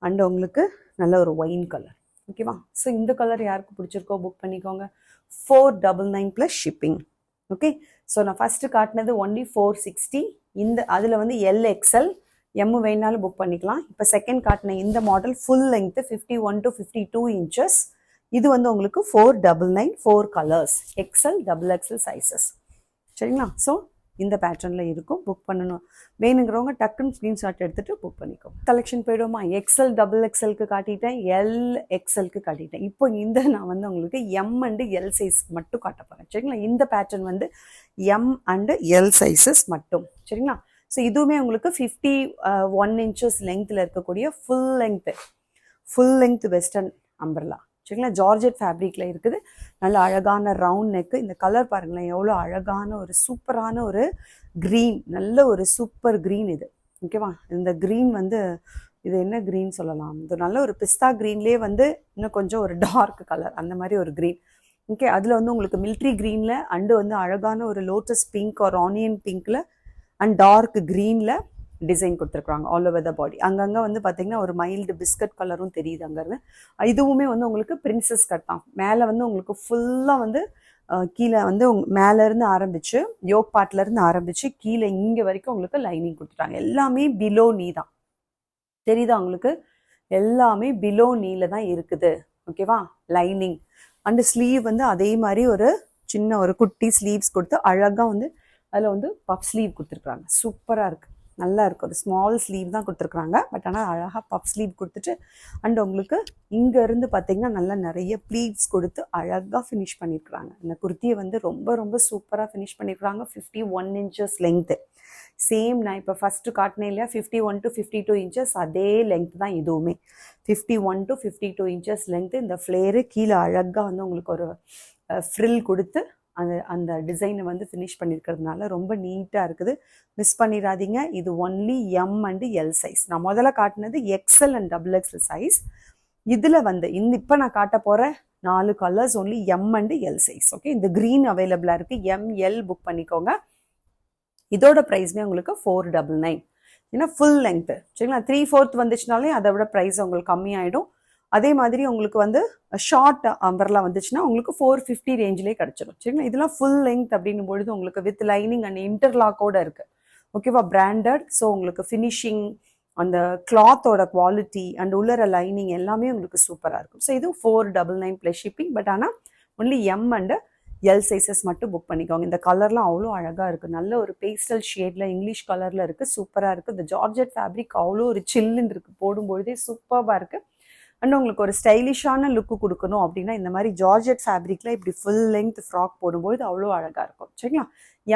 and உங்களுக்கு நல்ல ஒரு ஒயின் கலர். ஓகேவா? ஸோ இந்த கலர் யாருக்கு பிடிச்சிருக்கோ புக் பண்ணிக்கோங்க. 499 ப்ளஸ் ஷிப்பிங். ஓகே, ஸோ நான் ஃபஸ்ட்டு காட்டினது ஒன்லி 460. இந்த அதில் வந்து எல்எக்ஸ்எல் எம் வேணாலும் புக் பண்ணிக்கலாம். இப்போ செகண்ட் காட்டின இந்த model full length 51 to 52 inches. இது வந்து உங்களுக்கு 499, 4 colours, XL double XL sizes. சரிங்களா? ஸோ இந்த பேட்டர்னில் இருக்கும். புக் பண்ணணும் வேணுங்கிறவங்க டக்குன்னு ஸ்க்ரீன்ஷாட் எடுத்துகிட்டு புக் பண்ணிக்கோங்க. கலெக்ஷன் போய்டுவோமா? எக்ஸ்எல் டபுள் எக்ஸ்எல்க்கு காட்டிட்டேன், எல் எக்ஸ்எல்க்கு காட்டிட்டேன். இப்போ இந்த நான் வந்து உங்களுக்கு எம் அண்டு எல் சைஸ்க்கு மட்டும் காட்ட போகிறேன். சரிங்களா? இந்த பேட்டர்ன் வந்து எம் அண்டு எல் சைஸஸ் மட்டும். சரிங்களா? ஸோ இதுவுமே உங்களுக்கு 51 இன்ச்சஸ் லென்த்தில் இருக்கக்கூடிய ஃபுல் லென்த் வெஸ்டர்ன் அம்பர்லா. சரிங்களா? ஜார்ஜெட் ஃபேப்ரிக்கில் இருக்குது. நல்ல அழகான ரவுண்ட் நெக்கு. இந்த கலர் பாருங்களேன், எவ்வளோ அழகான ஒரு சூப்பரான ஒரு க்ரீன், நல்ல ஒரு சூப்பர் க்ரீன் இது. ஓகேவா? இந்த க்ரீன் வந்து இது என்ன க்ரீன் சொல்லலாம், இது நல்ல ஒரு பிஸ்தா க்ரீன்லேயே வந்து இன்னும் கொஞ்சம் ஒரு டார்க் கலர், அந்த மாதிரி ஒரு க்ரீன். ஓகே, அதில் வந்து உங்களுக்கு மில்ட்ரி க்ரீனில் அண்டு வந்து அழகான ஒரு லோட்டஸ் பிங்க் ஒரு ஆனியன் பிங்க்கில் அண்ட் டார்க் க்ரீனில் டிசைன் கொடுத்துருக்குறாங்க ஆல் ஓவர் த பாடி. அங்கங்கே வந்து பார்த்தீங்கன்னா ஒரு மைல்டு பிஸ்கட் கலரும் தெரியுது அங்கேருந்து. இதுவுமே வந்து உங்களுக்கு பிரின்சஸ் கட் தான். மேலே வந்து உங்களுக்கு ஃபுல்லாக வந்து கீழே வந்து மேலேருந்து ஆரம்பித்து யோக் பார்ட்லேருந்து ஆரம்பித்து கீழே இங்கே வரைக்கும் உங்களுக்கு லைனிங் கொடுத்துட்டாங்க. எல்லாமே பிலோ நீ தான் தெரியுதா உங்களுக்கு? எல்லாமே பிலோ நீல தான் இருக்குது. ஓகேவா? லைனிங் அண்டு ஸ்லீவ் வந்து அதே மாதிரி ஒரு சின்ன ஒரு குட்டி ஸ்லீவ்ஸ் கொடுத்து அழகாக வந்து அதில் வந்து பஃப் ஸ்லீவ் கொடுத்துருக்குறாங்க. சூப்பராக இருக்குது. நல்லா இருக்கும். ஒரு ஸ்மால் ஸ்லீவ் தான் கொடுத்துருக்குறாங்க, பட் ஆனால் அழகாக பஃப் ஸ்லீவ் கொடுத்துட்டு அண்ட் உங்களுக்கு இங்கேருந்து பார்த்தீங்கன்னா நல்லா நிறைய ப்ளீட்ஸ் கொடுத்து அழகாக ஃபினிஷ் பண்ணியிருக்கிறாங்க. இந்த குர்த்தியை வந்து ரொம்ப ரொம்ப சூப்பராக ஃபினிஷ் பண்ணியிருக்கிறாங்க. 51 inches லென்த்து. சேம் நான் இப்போ ஃபஸ்ட்டு காட்டினேன் இல்லையா, 51 to 52 inches, அதே லென்த் தான் இதுவுமே. 51 to 52 inches லென்த்து. இந்த ஃப்ளேரு கீழே அழகாக வந்து உங்களுக்கு ஒரு ஃப்ரில் கொடுத்து அந்த டிசைனை வந்து ஃபினிஷ் பண்ணியிருக்கிறதுனால ரொம்ப நீட்டாக இருக்குது. மிஸ் பண்ணிடாதீங்க. இது only M and L size. நான் முதல்ல காட்டினது எக்ஸ்எல் அண்ட் XXL சைஸ். இதில் வந்து இப்போ நான் காட்ட போகிற 4 colours only M and L size. Okay, இந்த க்ரீன் அவைலபிளாக இருக்குது. ML புக் பண்ணிக்கோங்க. இதோட ப்ரைஸ்மே உங்களுக்கு 499. ஏன்னா ஃபுல் லென்த்து சரிங்களா. 3/4 வந்துச்சுனாலே அதை விட ப்ரைஸ் உங்களுக்கு கம்மியாயிடும். அதே மாதிரி உங்களுக்கு வந்து ஷார்ட் அம்பர்லாம் வந்துச்சுன்னா உங்களுக்கு 450 ரேஞ்சிலே கிடச்சிடும் சரிங்களா. இதெல்லாம் ஃபுல் லென்த் அப்படின்னும் பொழுது உங்களுக்கு வித் லைனிங் அண்ட் இன்டர்லாக்கோட இருக்குது. ஓகேவா, பிராண்டட். ஸோ உங்களுக்கு ஃபினிஷிங், அந்த கிளாத்தோட குவாலிட்டி அண்ட் உள்ளர லைனிங் எல்லாமே உங்களுக்கு சூப்பராக இருக்கும். ஸோ இது 499 ப்ளஸ் ஷிப்பிங். பட் ஆனால் only M and L sizes மட்டும் புக் பண்ணிக்கோங்க. இந்த கலர்லாம் அவ்வளோ அழகாக இருக்குது. நல்ல ஒரு பேஸ்டல் ஷேடில் இங்கிலீஷ் கலரில் இருக்குது. சூப்பராக இருக்குது. இந்த ஜார்ஜெட் ஃபேப்ரிக் அவ்வளோ ஒரு சில்லுன்னு இருக்குது. போடும்பொழுதே சூப்பராக இருக்குது. அண்ட் உங்களுக்கு ஒரு ஸ்டைலிஷான லுக்கு கொடுக்கணும் அப்படின்னா இந்த மாதிரி ஜார்ஜெட் ஃபேப்ரிக்கில் இப்படி ஃபுல் லென்த் ஃப்ராக் போடும்போது அவ்வளோ அழகாக இருக்கும் சரிங்களா.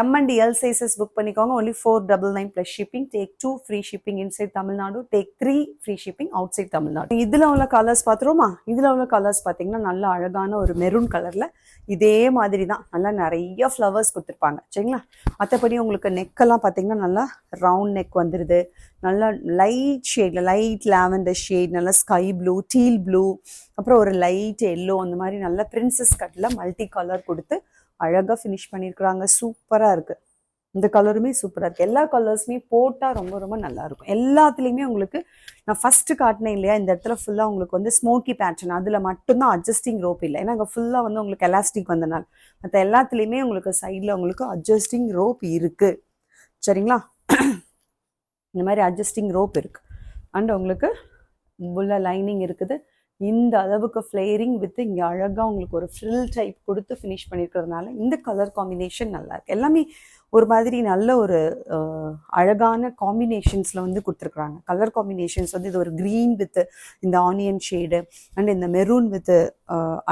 M and L sizes book பண்ணிக்கோங்க. Only 499 plus shipping. Take 2 free shipping inside Tamil Nadu. Take 3 free shipping out side Tamil Nadu. இதில் உள்ள கலர்ஸ் பார்த்துருவோமா? இதில் உள்ள கலர்ஸ் பார்த்தீங்கன்னா நல்ல அழகான ஒரு மெரூன் கலரில் இதே மாதிரி தான் நல்லா நிறைய ஃப்ளவர்ஸ் கொடுத்துருப்பாங்க சரிங்களா. மற்றபடி உங்களுக்கு நெக்கெல்லாம் பார்த்தீங்கன்னா நல்லா ரவுண்ட் நெக் வந்துடுது. நல்லா லைட் ஷேடில், லைட் லாவெண்டர் ஷேட், நல்லா ஸ்கை ப்ளூ, டீல் ப்ளூ, அப்புறம் ஒரு லைட் எல்லோ, அந்த மாதிரி நல்ல பிரின்சஸ் கட்டில் மல்டி கலர் கொடுத்து அழகாக ஃபினிஷ் பண்ணியிருக்கிறாங்க. சூப்பராக இருக்குது. இந்த கலருமே சூப்பராக இருக்குது. எல்லா கலர்ஸுமே போட்டால் ரொம்ப ரொம்ப நல்லாயிருக்கும். எல்லாத்துலேயுமே உங்களுக்கு நான் ஃபஸ்ட்டு காட்டினேன் இல்லையா, இந்த இடத்துல ஃபுல்லாக உங்களுக்கு வந்து ஸ்மோக்கி பேட்டர்ன், அதில் மட்டும்தான் அட்ஜஸ்டிங் ரோப் இல்லை. ஏன்னா அங்கே ஃபுல்லாக வந்து உங்களுக்கு எலாஸ்டிக் வந்தனால. மற்ற எல்லாத்துலேயுமே உங்களுக்கு சைடில் உங்களுக்கு அட்ஜஸ்டிங் ரோப் இருக்குது சரிங்களா. இந்த மாதிரி அட்ஜஸ்டிங் ரோப் இருக்குது. அண்ட் உங்களுக்கு உள்ள லைனிங் இருக்குது. இந்த அளவுக்கு ஃப்ளேரிங் வித் இங்கே அழகாக உங்களுக்கு ஒரு ஃப்ரில் டைப் கொடுத்து ஃபினிஷ் பண்ணியிருக்கிறதுனால இந்த கலர் காம்பினேஷன் நல்லாயிருக்கு. எல்லாமே ஒரு மாதிரி நல்ல ஒரு அழகான காம்பினேஷன்ஸில் வந்து கொடுத்துருக்குறாங்க. கலர் காம்பினேஷன்ஸ் வந்து இது ஒரு க்ரீன் வித் இந்த ஆனியன் ஷேடு அண்ட் இந்த மெரூன் வித்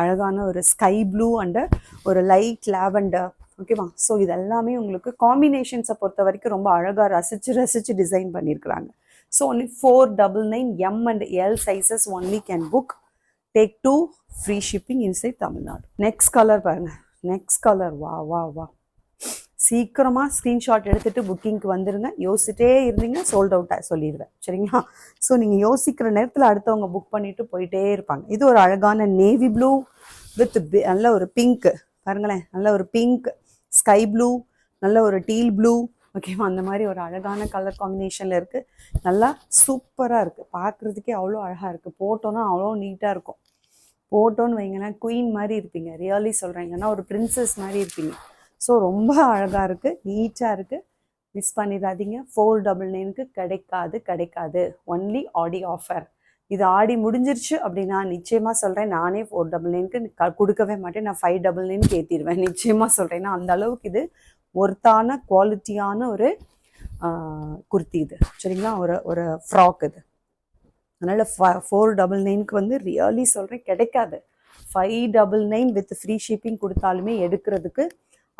அழகான ஒரு ஸ்கை ப்ளூ அண்டு ஒரு லைட் லாவெண்டர். ஓகேவா. ஸோ இது எல்லாமே உங்களுக்கு காம்பினேஷன்ஸை பொறுத்த வரைக்கும் ரொம்ப அழகாக ரசித்து டிசைன் பண்ணியிருக்கிறாங்க. So only 499 M and L sizes only can book. Take 2 free shipping inside Tamil Nadu. Next colour பாருங்கள். நெக்ஸ்ட் கலர் வா வா வா சீக்கிரமாக ஸ்க்ரீன்ஷாட் எடுத்துகிட்டு புக்கிங்க்கு வந்துடுங்க. யோசிச்சிட்டே இருந்தீங்க சோல்ட் அவுட்டாக சொல்லிடுவேன் சரிங்களா. ஸோ நீங்கள் யோசிக்கிற நேரத்தில் அடுத்தவங்க புக் பண்ணிவிட்டு போயிட்டே இருப்பாங்க. இது ஒரு அழகான நேவி ப்ளூ வித் நல்ல ஒரு பிங்க்கு பாருங்களேன். நல்ல ஒரு பிங்க், ஸ்கை ப்ளூ, நல்ல ஒரு டீல் ப்ளூ. ஓகேவா, அந்த மாதிரி ஒரு அழகான கலர் காம்பினேஷனில் இருக்குது. நல்லா சூப்பராக இருக்குது. பார்க்குறதுக்கே அவ்வளோ அழகாக இருக்குது. போட்டோன்னா அவ்வளோ நீட்டாக இருக்கும். போட்டோன்னு வைங்களேன் குயின் மாதிரி இருப்பீங்க. ரியலி சொல்கிறீங்கன்னா ஒரு பிரின்சஸ் மாதிரி இருப்பீங்க. ஸோ ரொம்ப அழகாக இருக்குது, நீட்டாக இருக்குது. மிஸ் பண்ணிடாதீங்க. 499க்கு கிடைக்காது. ஒன்லி ஆடி ஆஃபர். இது ஆடி முடிஞ்சிருச்சு அப்படின்னா நிச்சயமாக சொல்கிறேன், நானே 499க்கு கொடுக்கவே மாட்டேன். நான் 599க்கு ஏற்றிடுவேன். நிச்சயமாக சொல்கிறேன்னா அந்த அளவுக்கு இது ஒர்த்தான குவாலிட்டியான ஒரு குர்த்தி இது சரிங்களா. ஒரு ஃப்ராக் இது. அதனால் 499க்கு வந்து ரியலி சொல்கிறேன் கிடைக்காது. 599 வித் ஃப்ரீ ஷிப்பிங் கொடுத்தாலுமே எடுக்கிறதுக்கு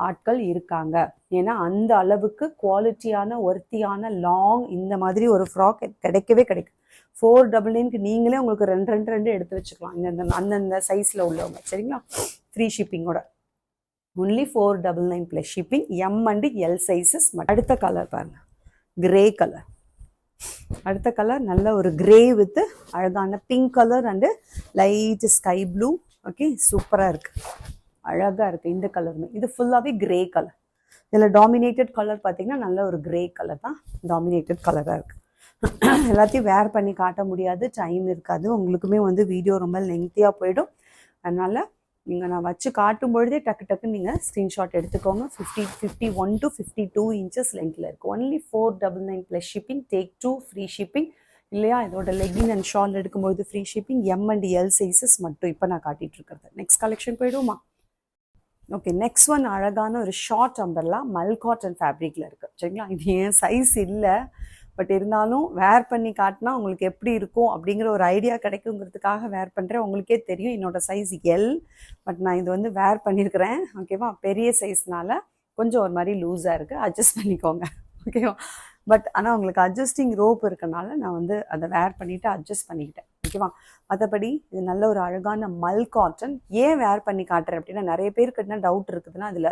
ஆட்கள் இருக்காங்க. ஏன்னா அந்த அளவுக்கு குவாலிட்டியான ஒர்த்தியான லாங் இந்த மாதிரி ஒரு ஃப்ராக் கிடைக்கவே கிடைக்கும். 499க்கு நீங்களே உங்களுக்கு ரெண்டு எடுத்து வச்சுக்கலாம். அந்தந்த சைஸில் உள்ளவங்க சரிங்களா. ஃப்ரீ ஷிப்பிங்கோட only 499 plus shipping. M and L sizes. அடுத்த கலர் பாருங்கள், கிரே கலர். அடுத்த கலர் நல்ல ஒரு கிரே வித் அழகான pink colour and light sky blue. Okay, சூப்பராக இருக்குது, அழகாக இருக்குது. இந்த கலருமே இது ஃபுல்லாகவே கிரே கலர். இதில் டாமினேட்டட் கலர் பார்த்திங்கன்னா நல்ல ஒரு கிரே கலர் தான் டாமினேட்டட் கலராக இருக்குது. எல்லாத்தையும் வேர் பண்ணி காட்ட முடியாது, டைம் இருக்காது. உங்களுக்குமே வந்து வீடியோ ரொம்ப லெங்க்த்தியாக போயிடும். அதனால் நீங்கள் நான் வச்சு காட்டும் பொழுதே டக்குன்னு நீங்கள் ஸ்க்ரீன்ஷாட் எடுத்துக்கோங்க. 51 to 52 inches லென்த்தில் இருக்குது. Only 499 plus shipping. Take 2 free shipping இல்லையா. இதோட லெகின் அண்ட் ஷால் எடுக்கும்போது free shipping. M and L sizes மட்டும் இப்போ நான் காட்டிகிட்டு இருக்கிறது. நெக்ஸ்ட் கலெக்ஷன் போயிடுவோமா? ஓகே, நெக்ஸ்ட் ஒன் அழகான ஒரு ஷார்ட் அம்பர்லா மல் காட்டன் ஃபேப்ரிக்கில் இருக்குது சரிங்களா. இது என் சைஸ் இல்லை, பட் இருந்தாலும் வேர் பண்ணி காட்டினா உங்களுக்கு எப்படி இருக்கும் அப்படிங்கிற ஒரு ஐடியா கிடைக்குங்கிறதுக்காக வேர் பண்ணுறேன். உங்களுக்கே தெரியும் என்னோடய சைஸ் எல், பட் நான் இது வந்து வேர் பண்ணியிருக்கிறேன். ஓகேவா, பெரிய சைஸ்னால கொஞ்சம் ஒரு மாதிரி லூஸாக இருக்குது, அட்ஜஸ்ட் பண்ணிக்கோங்க. ஓகேவா, பட் ஆனால் உங்களுக்கு அட்ஜஸ்டிங் ரோப் இருக்கனால நான் வந்து அதை வேர் பண்ணிவிட்டு அட்ஜஸ்ட் பண்ணிக்கிட்டேன். ஓகேவா, மற்றபடி இது நல்ல ஒரு அழகான மல் காட்டன். ஏன் வேர் பண்ணி காட்டுறேன் அப்படின்னா, நிறைய பேருக்கு என்ன டவுட் இருக்குதுன்னா, அதில்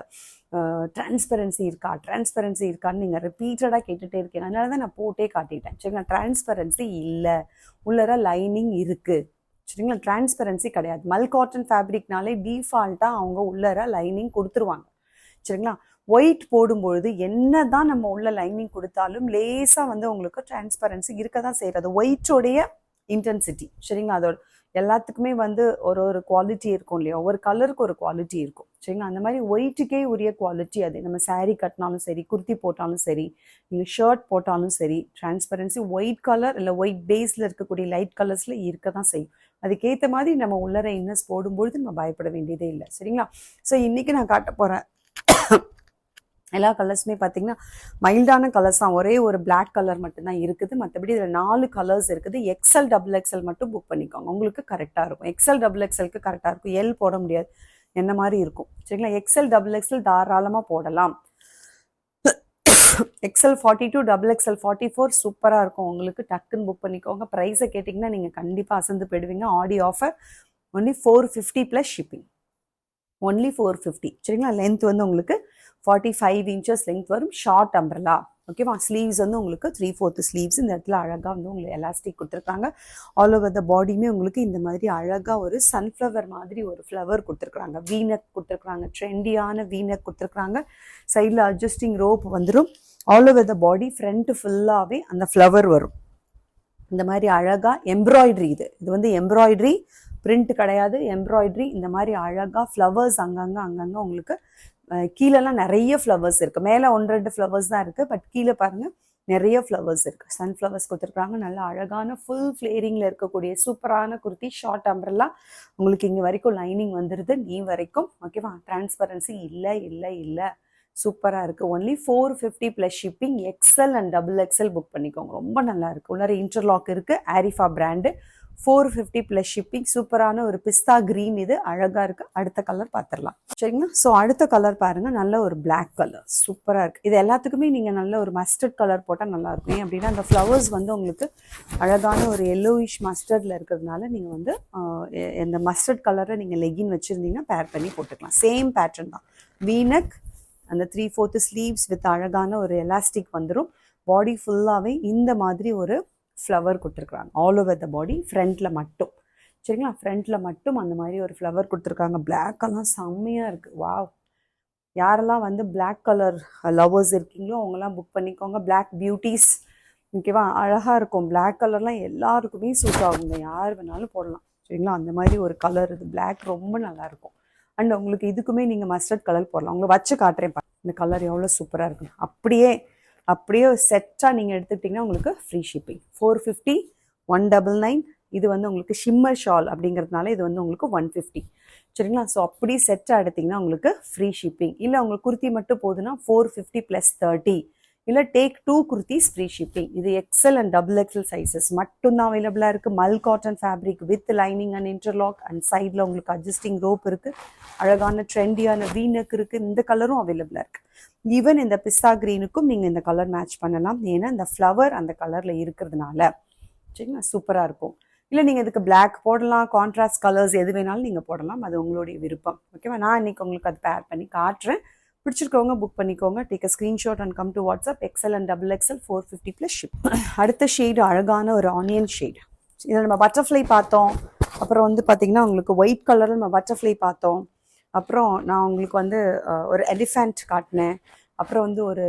டிரான்ஸ்பரன்சி இருக்கான்னு நீங்கள் ரிப்பீட்டடாக கேட்டுகிட்டே இருக்கீங்க. அதனால தான் நான் போட்டே காட்டிட்டேன். சரிங்களா, டிரான்ஸ்பரன்சி இல்லை, உள்ளர லைனிங் இருக்குது. சரிங்களா, டிரான்ஸ்பரன்சி கிடையாது. மல் காட்டன் ஃபேப்ரிக்னாலே டிஃபால்ட்டாக அவங்க உள்ளர லைனிங் கொடுத்துருவாங்க. சரிங்களா, ஒயிட் போடும்பொழுது என்ன தான் நம்ம உள்ள லைனிங் கொடுத்தாலும் லேசாக வந்து உங்களுக்கு டிரான்ஸ்பரன்சி இருக்க தான் செய்கிறது. ஒயிட்டோடைய இன்டென்சிட்டி. சரிங்களா, அதோட எல்லாத்துக்குமே வந்து ஒரு குவாலிட்டி இருக்கும் இல்லையா, ஒவ்வொரு கலருக்கு ஒரு குவாலிட்டி இருக்கும். சரிங்களா, அந்த மாதிரி ஒயிட்டுக்கே உரிய குவாலிட்டி அது. நம்ம சாரீ கட்டினாலும் சரி, குர்த்தி போட்டாலும் சரி, நீங்கள் ஷர்ட் போட்டாலும் சரி, டிரான்ஸ்பரன்சி ஒயிட் கலர் இல்லை ஒயிட் பேஸில் இருக்கக்கூடிய லைட் கலர்ஸில் இருக்க தான் செய்யும். அதுக்கேற்ற மாதிரி நம்ம உள்ளர இன்னர்ஸ் போடும்பொழுது நம்ம பயப்பட வேண்டியதே இல்லை. சரிங்களா, ஸோ இன்றைக்கி நான் காட்ட போகிறேன் எல்லா கலர்ஸுமே பார்த்தீங்கன்னா மைல்டான கலர்ஸ் தான். ஒரே ஒரு பிளாக் கலர் மட்டும்தான் இருக்குது. மற்றபடி இதில் 4 கலர்ஸ் இருக்குது. எக்ஸ்எல் டபுள் எக்ஸ்எல் மட்டும் புக் பண்ணிக்கோங்க, உங்களுக்கு கரெக்டாக இருக்கும். எக்ஸ்எல் டபுள் எக்ஸ்எல்க்கு கரெக்டாக இருக்கும். எல் போட முடியாது, என்ன மாதிரி இருக்கும். சரிங்களா, எக்ஸ்எல் டபுள் எக்ஸ்எல் தாராளமாக போடலாம். எக்ஸ்எல் 42 டபுள் எக்ஸ்எல் 44 சூப்பராக இருக்கும். உங்களுக்கு டக்குன்னு புக் பண்ணிக்கோங்க. ப்ரைஸை கேட்டிங்கன்னா நீங்கள் கண்டிப்பாக அசந்து போயிடுவீங்க. ஆடி offer only 450 plus shipping. Only 450. சரிங்களா, லென்த் வந்து உங்களுக்கு 45 inches லென்த் வரும். Short umbrella. ஓகேவா, ஸ்லீவ்ஸ் வந்து உங்களுக்கு 3/4 ஸ்லீவ்ஸ். இந்த இடத்துல அழகாக வந்து உங்களுக்கு எலாஸ்டிக் கொடுத்துருக்காங்க. ஆல் ஓவர் த பாடியுமே உங்களுக்கு இந்த மாதிரி அழகாக ஒரு சன்ஃப்ளவர் மாதிரி ஒரு ஃப்ளவர் கொடுத்துருக்குறாங்க. வீனக் கொடுத்துருக்குறாங்க, ட்ரெண்டியான வீனக் கொடுத்துருக்குறாங்க. சைடில் அட்ஜஸ்டிங் ரோப் வந்துடும். All over the body front ஃபுல்லாகவே அந்த ஃப்ளவர் வரும். இந்த மாதிரி அழகாக எம்ப்ராய்டரி. இது வந்து எம்ப்ராய்டரி, பிரிண்ட் கிடையாது, எம்ப்ராய்டரி. இந்த மாதிரி அழகாக ஃப்ளவர்ஸ் அங்கங்கே உங்களுக்கு கீழெல்லாம் நிறைய ஃப்ளவர்ஸ் இருக்குது. மேலே 1-2 ஃப்ளவர்ஸ் தான் இருக்குது, பட் கீழே பாருங்கள் நிறைய ஃப்ளவர்ஸ் இருக்குது. சன்ஃப்ளவர்ஸ் கொடுத்துருக்குறாங்க. நல்ல அழகான ஃபுல் ஃப்ளேரிங்கில் இருக்கக்கூடிய சூப்பரான குர்த்தி. ஷார்ட் அம்பர்லாம் உங்களுக்கு இங்கே வரைக்கும் லைனிங் வந்துடுது, நீ வரைக்கும். ஓகேவா, டிரான்ஸ்பரன்சி இல்லை. சூப்பராக இருக்குது. Only 450 plus shipping. XL and double XL book பண்ணிக்கோங்க, ரொம்ப நல்லா இருக்குது. உள்ளார இன்டர்லாக் இருக்குது, ஆரிஃபா பிராண்டு. 450 plus shipping. சூப்பரான ஒரு பிஸ்தா கிரீன். இது அழகாக இருக்குது. அடுத்த கலர் பார்த்துடலாம். சரிங்களா, ஸோ அடுத்த கலர் பாருங்கள், நல்ல ஒரு பிளாக் கலர் சூப்பராக இருக்குது. இது எல்லாத்துக்குமே நீங்கள் நல்ல ஒரு மஸ்டர்ட் கலர் போட்டால் நல்லாயிருக்கும். ஏன் அப்படின்னா அந்த ஃப்ளவர்ஸ் வந்து உங்களுக்கு அழகான ஒரு எல்லோயிஷ் மஸ்டர்டில் இருக்கிறதுனால நீங்கள் வந்து இந்த மஸ்டர்ட் கலரை நீங்கள் லெகின் வச்சுருந்தீங்கன்னா பேர் பண்ணி போட்டுக்கலாம். சேம் பேட்டர்ன் தான். வீனக், அந்த 3/4 ஸ்லீவ்ஸ் வித் அழகான ஒரு எலாஸ்டிக் வந்துடும். பாடி ஃபுல்லாகவே இந்த மாதிரி ஒரு ஃப்ளவர் கொடுத்துருக்குறாங்க. ஆல் ஓவர் த பாடி. ஃப்ரண்ட்டில் மட்டும். சரிங்களா, ஃப்ரண்ட்டில் மட்டும் அந்த மாதிரி ஒரு ஃப்ளவர் கொடுத்துருக்காங்க. பிளாக்கெல்லாம் செம்மையாக இருக்குது. வாவ், யாரெல்லாம் வந்து பிளாக் கலர் லவர்ஸ் இருக்கீங்களோ அவங்கெல்லாம் புக் பண்ணிக்கோங்க. Black beauties. ஓகேவா, அழகாக இருக்கும். பிளாக் கலர்லாம் எல்லாருக்குமே சூட் ஆகுங்க, யார் வேணாலும் போடலாம். சரிங்களா, அந்த மாதிரி ஒரு கலர் இது. பிளாக் ரொம்ப நல்லாயிருக்கும். அண்ட் உங்களுக்கு இதுக்குமே நீங்கள் மஸ்டர்ட் கலர் போடலாம். உங்களுக்கு வச்சு காட்டுறேன் பாருங்க, இந்த கலர் எவ்வளோ சூப்பராக இருக்குங்க. அப்படியே செட்டாக நீங்கள் எடுத்துக்கிட்டிங்கன்னா உங்களுக்கு ஃப்ரீ ஷிப்பிங். 450, 199. இது வந்து உங்களுக்கு ஷிம்மர் ஷால் அப்படிங்கிறதுனால இது வந்து உங்களுக்கு 150. சரிங்களா, ஸோ அப்படியே செட்டாக எடுத்திங்கன்னா உங்களுக்கு ஃப்ரீ ஷிப்பிங். இல்லை உங்களுக்கு குர்த்தி மட்டும் போதுன்னா 450 ப்ளஸ் 30. இல்லை டேக் 2 குர்த்திஸ் ஃப்ரீ ஷிப்பிங். இது XL and double XL sizes மட்டும்தான் அவைலபிளாக இருக்குது. மல் cotton fabric with lining and interlock. And சைடில் உங்களுக்கு அட்ஜஸ்டிங் ரோப் இருக்குது. அழகான ட்ரெண்டியான வீனக் இருக்குது. இந்த கலரும் அவைலபிளாக இருக்குது. ஈவன் இந்த பிஸ்தா கிரீனுக்கும் நீங்கள் இந்த கலர் மேட்ச் பண்ணலாம். ஏன்னா இந்த ஃப்ளவர் அந்த கலரில் இருக்கிறதுனால. சரிங்களா, சூப்பராக இருக்கும். இல்லை நீங்கள் இதுக்கு பிளாக் போடலாம், கான்ட்ராஸ்ட் கலர்ஸ் எது வேணாலும் நீங்கள் போடலாம், அது உங்களுடைய விருப்பம். ஓகேவா, நான் இன்றைக்கி உங்களுக்கு அது பேர் பண்ணி காட்டுறேன். பிடிச்சிருக்கவங்க புக் பண்ணிக்கோங்க. Take a screenshot and come to WhatsApp. XL and double XL 450 plus ship. அடுத்த ஷேடு அழகான ஒரு ஆனியன் ஷேடு. இதில் நம்ம பட்டர்ஃப்ளை பார்த்தோம். அப்புறம் வந்து பார்த்திங்கன்னா உங்களுக்கு ஒயிட் கலரில் நம்ம பட்டர்ஃப்ளை பார்த்தோம். அப்புறம் நான் உங்களுக்கு வந்து ஒரு எலிஃபண்ட் காட்டினேன். அப்புறம் வந்து ஒரு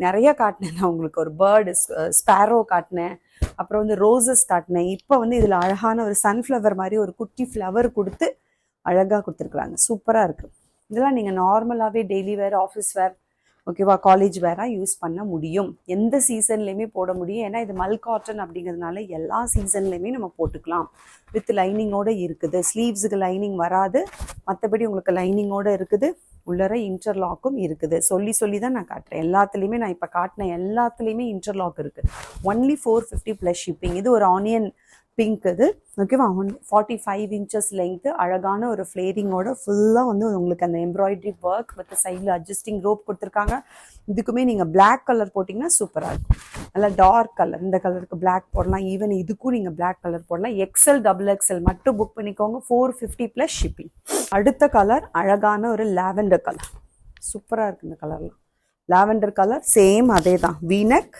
நிறைய காட்டினேன். நான் உங்களுக்கு ஒரு பேர்டு ஸ்பேரோ காட்டினேன். அப்புறம் வந்து ரோசஸ் காட்டினேன். இப்போ வந்து இதில் அழகான ஒரு சன்ஃப்ளவர் மாதிரி ஒரு குட்டி ஃப்ளவர் கொடுத்து அழகாக கொடுத்துருக்குறாங்க. சூப்பராக இருக்குது. இதெல்லாம் நீங்கள் நார்மலாகவே டெய்லி வேர், ஆஃபீஸ் வேர், ஓகேவா, காலேஜ் வேராக யூஸ் பண்ண முடியும். எந்த சீசன்லேயுமே போட முடியும். ஏன்னா இது மல் காட்டன் அப்படிங்கிறதுனால எல்லா சீசன்லேயுமே நம்ம போட்டுக்கலாம். வித் லைனிங்கோடு இருக்குது. ஸ்லீவ்ஸுக்கு லைனிங் வராது, மற்றபடி உங்களுக்கு லைனிங்கோடு இருக்குது. உள்ளர இன்டர்லாக்கும் இருக்குது. சொல்லி சொல்லி தான் நான் காட்டுறேன். எல்லாத்துலேயுமே நான் இப்போ காட்டின எல்லாத்துலேயுமே இன்டர்லாக் இருக்குது. Only 450 plus shipping. இது ஒரு ஆனியன் பிங்க் இது, ஓகேவா? 45 inches லெங்க்த்து, அழகான ஒரு ஃப்ளேரிங்கோட ஃபுல்லாக வந்து உங்களுக்கு அந்த எம்ப்ராய்டரி ஒர்க் வித் சைடில் அட்ஜஸ்டிங் ரோப் கொடுத்துருக்காங்க. இதுக்குமே நீங்கள் பிளாக் கலர் போட்டிங்கன்னா சூப்பராக இருக்கும். நல்லா டார்க் கலர், இந்த கலருக்கு பிளாக் போடலாம். ஈவன் இதுக்கும் நீங்கள் பிளாக் கலர் போடலாம். எக்ஸல் டபுள் எக்ஸல் மட்டும் புக் பண்ணிக்கோங்க. 450 ப்ளஸ் ஷிப்பிங். அடுத்த கலர் அழகான ஒரு லாவெண்டர் கலர். சூப்பராக இருக்குது இந்த கலர்லாம். லாவெண்டர் கலர் சேம் அதே தான். வீனக்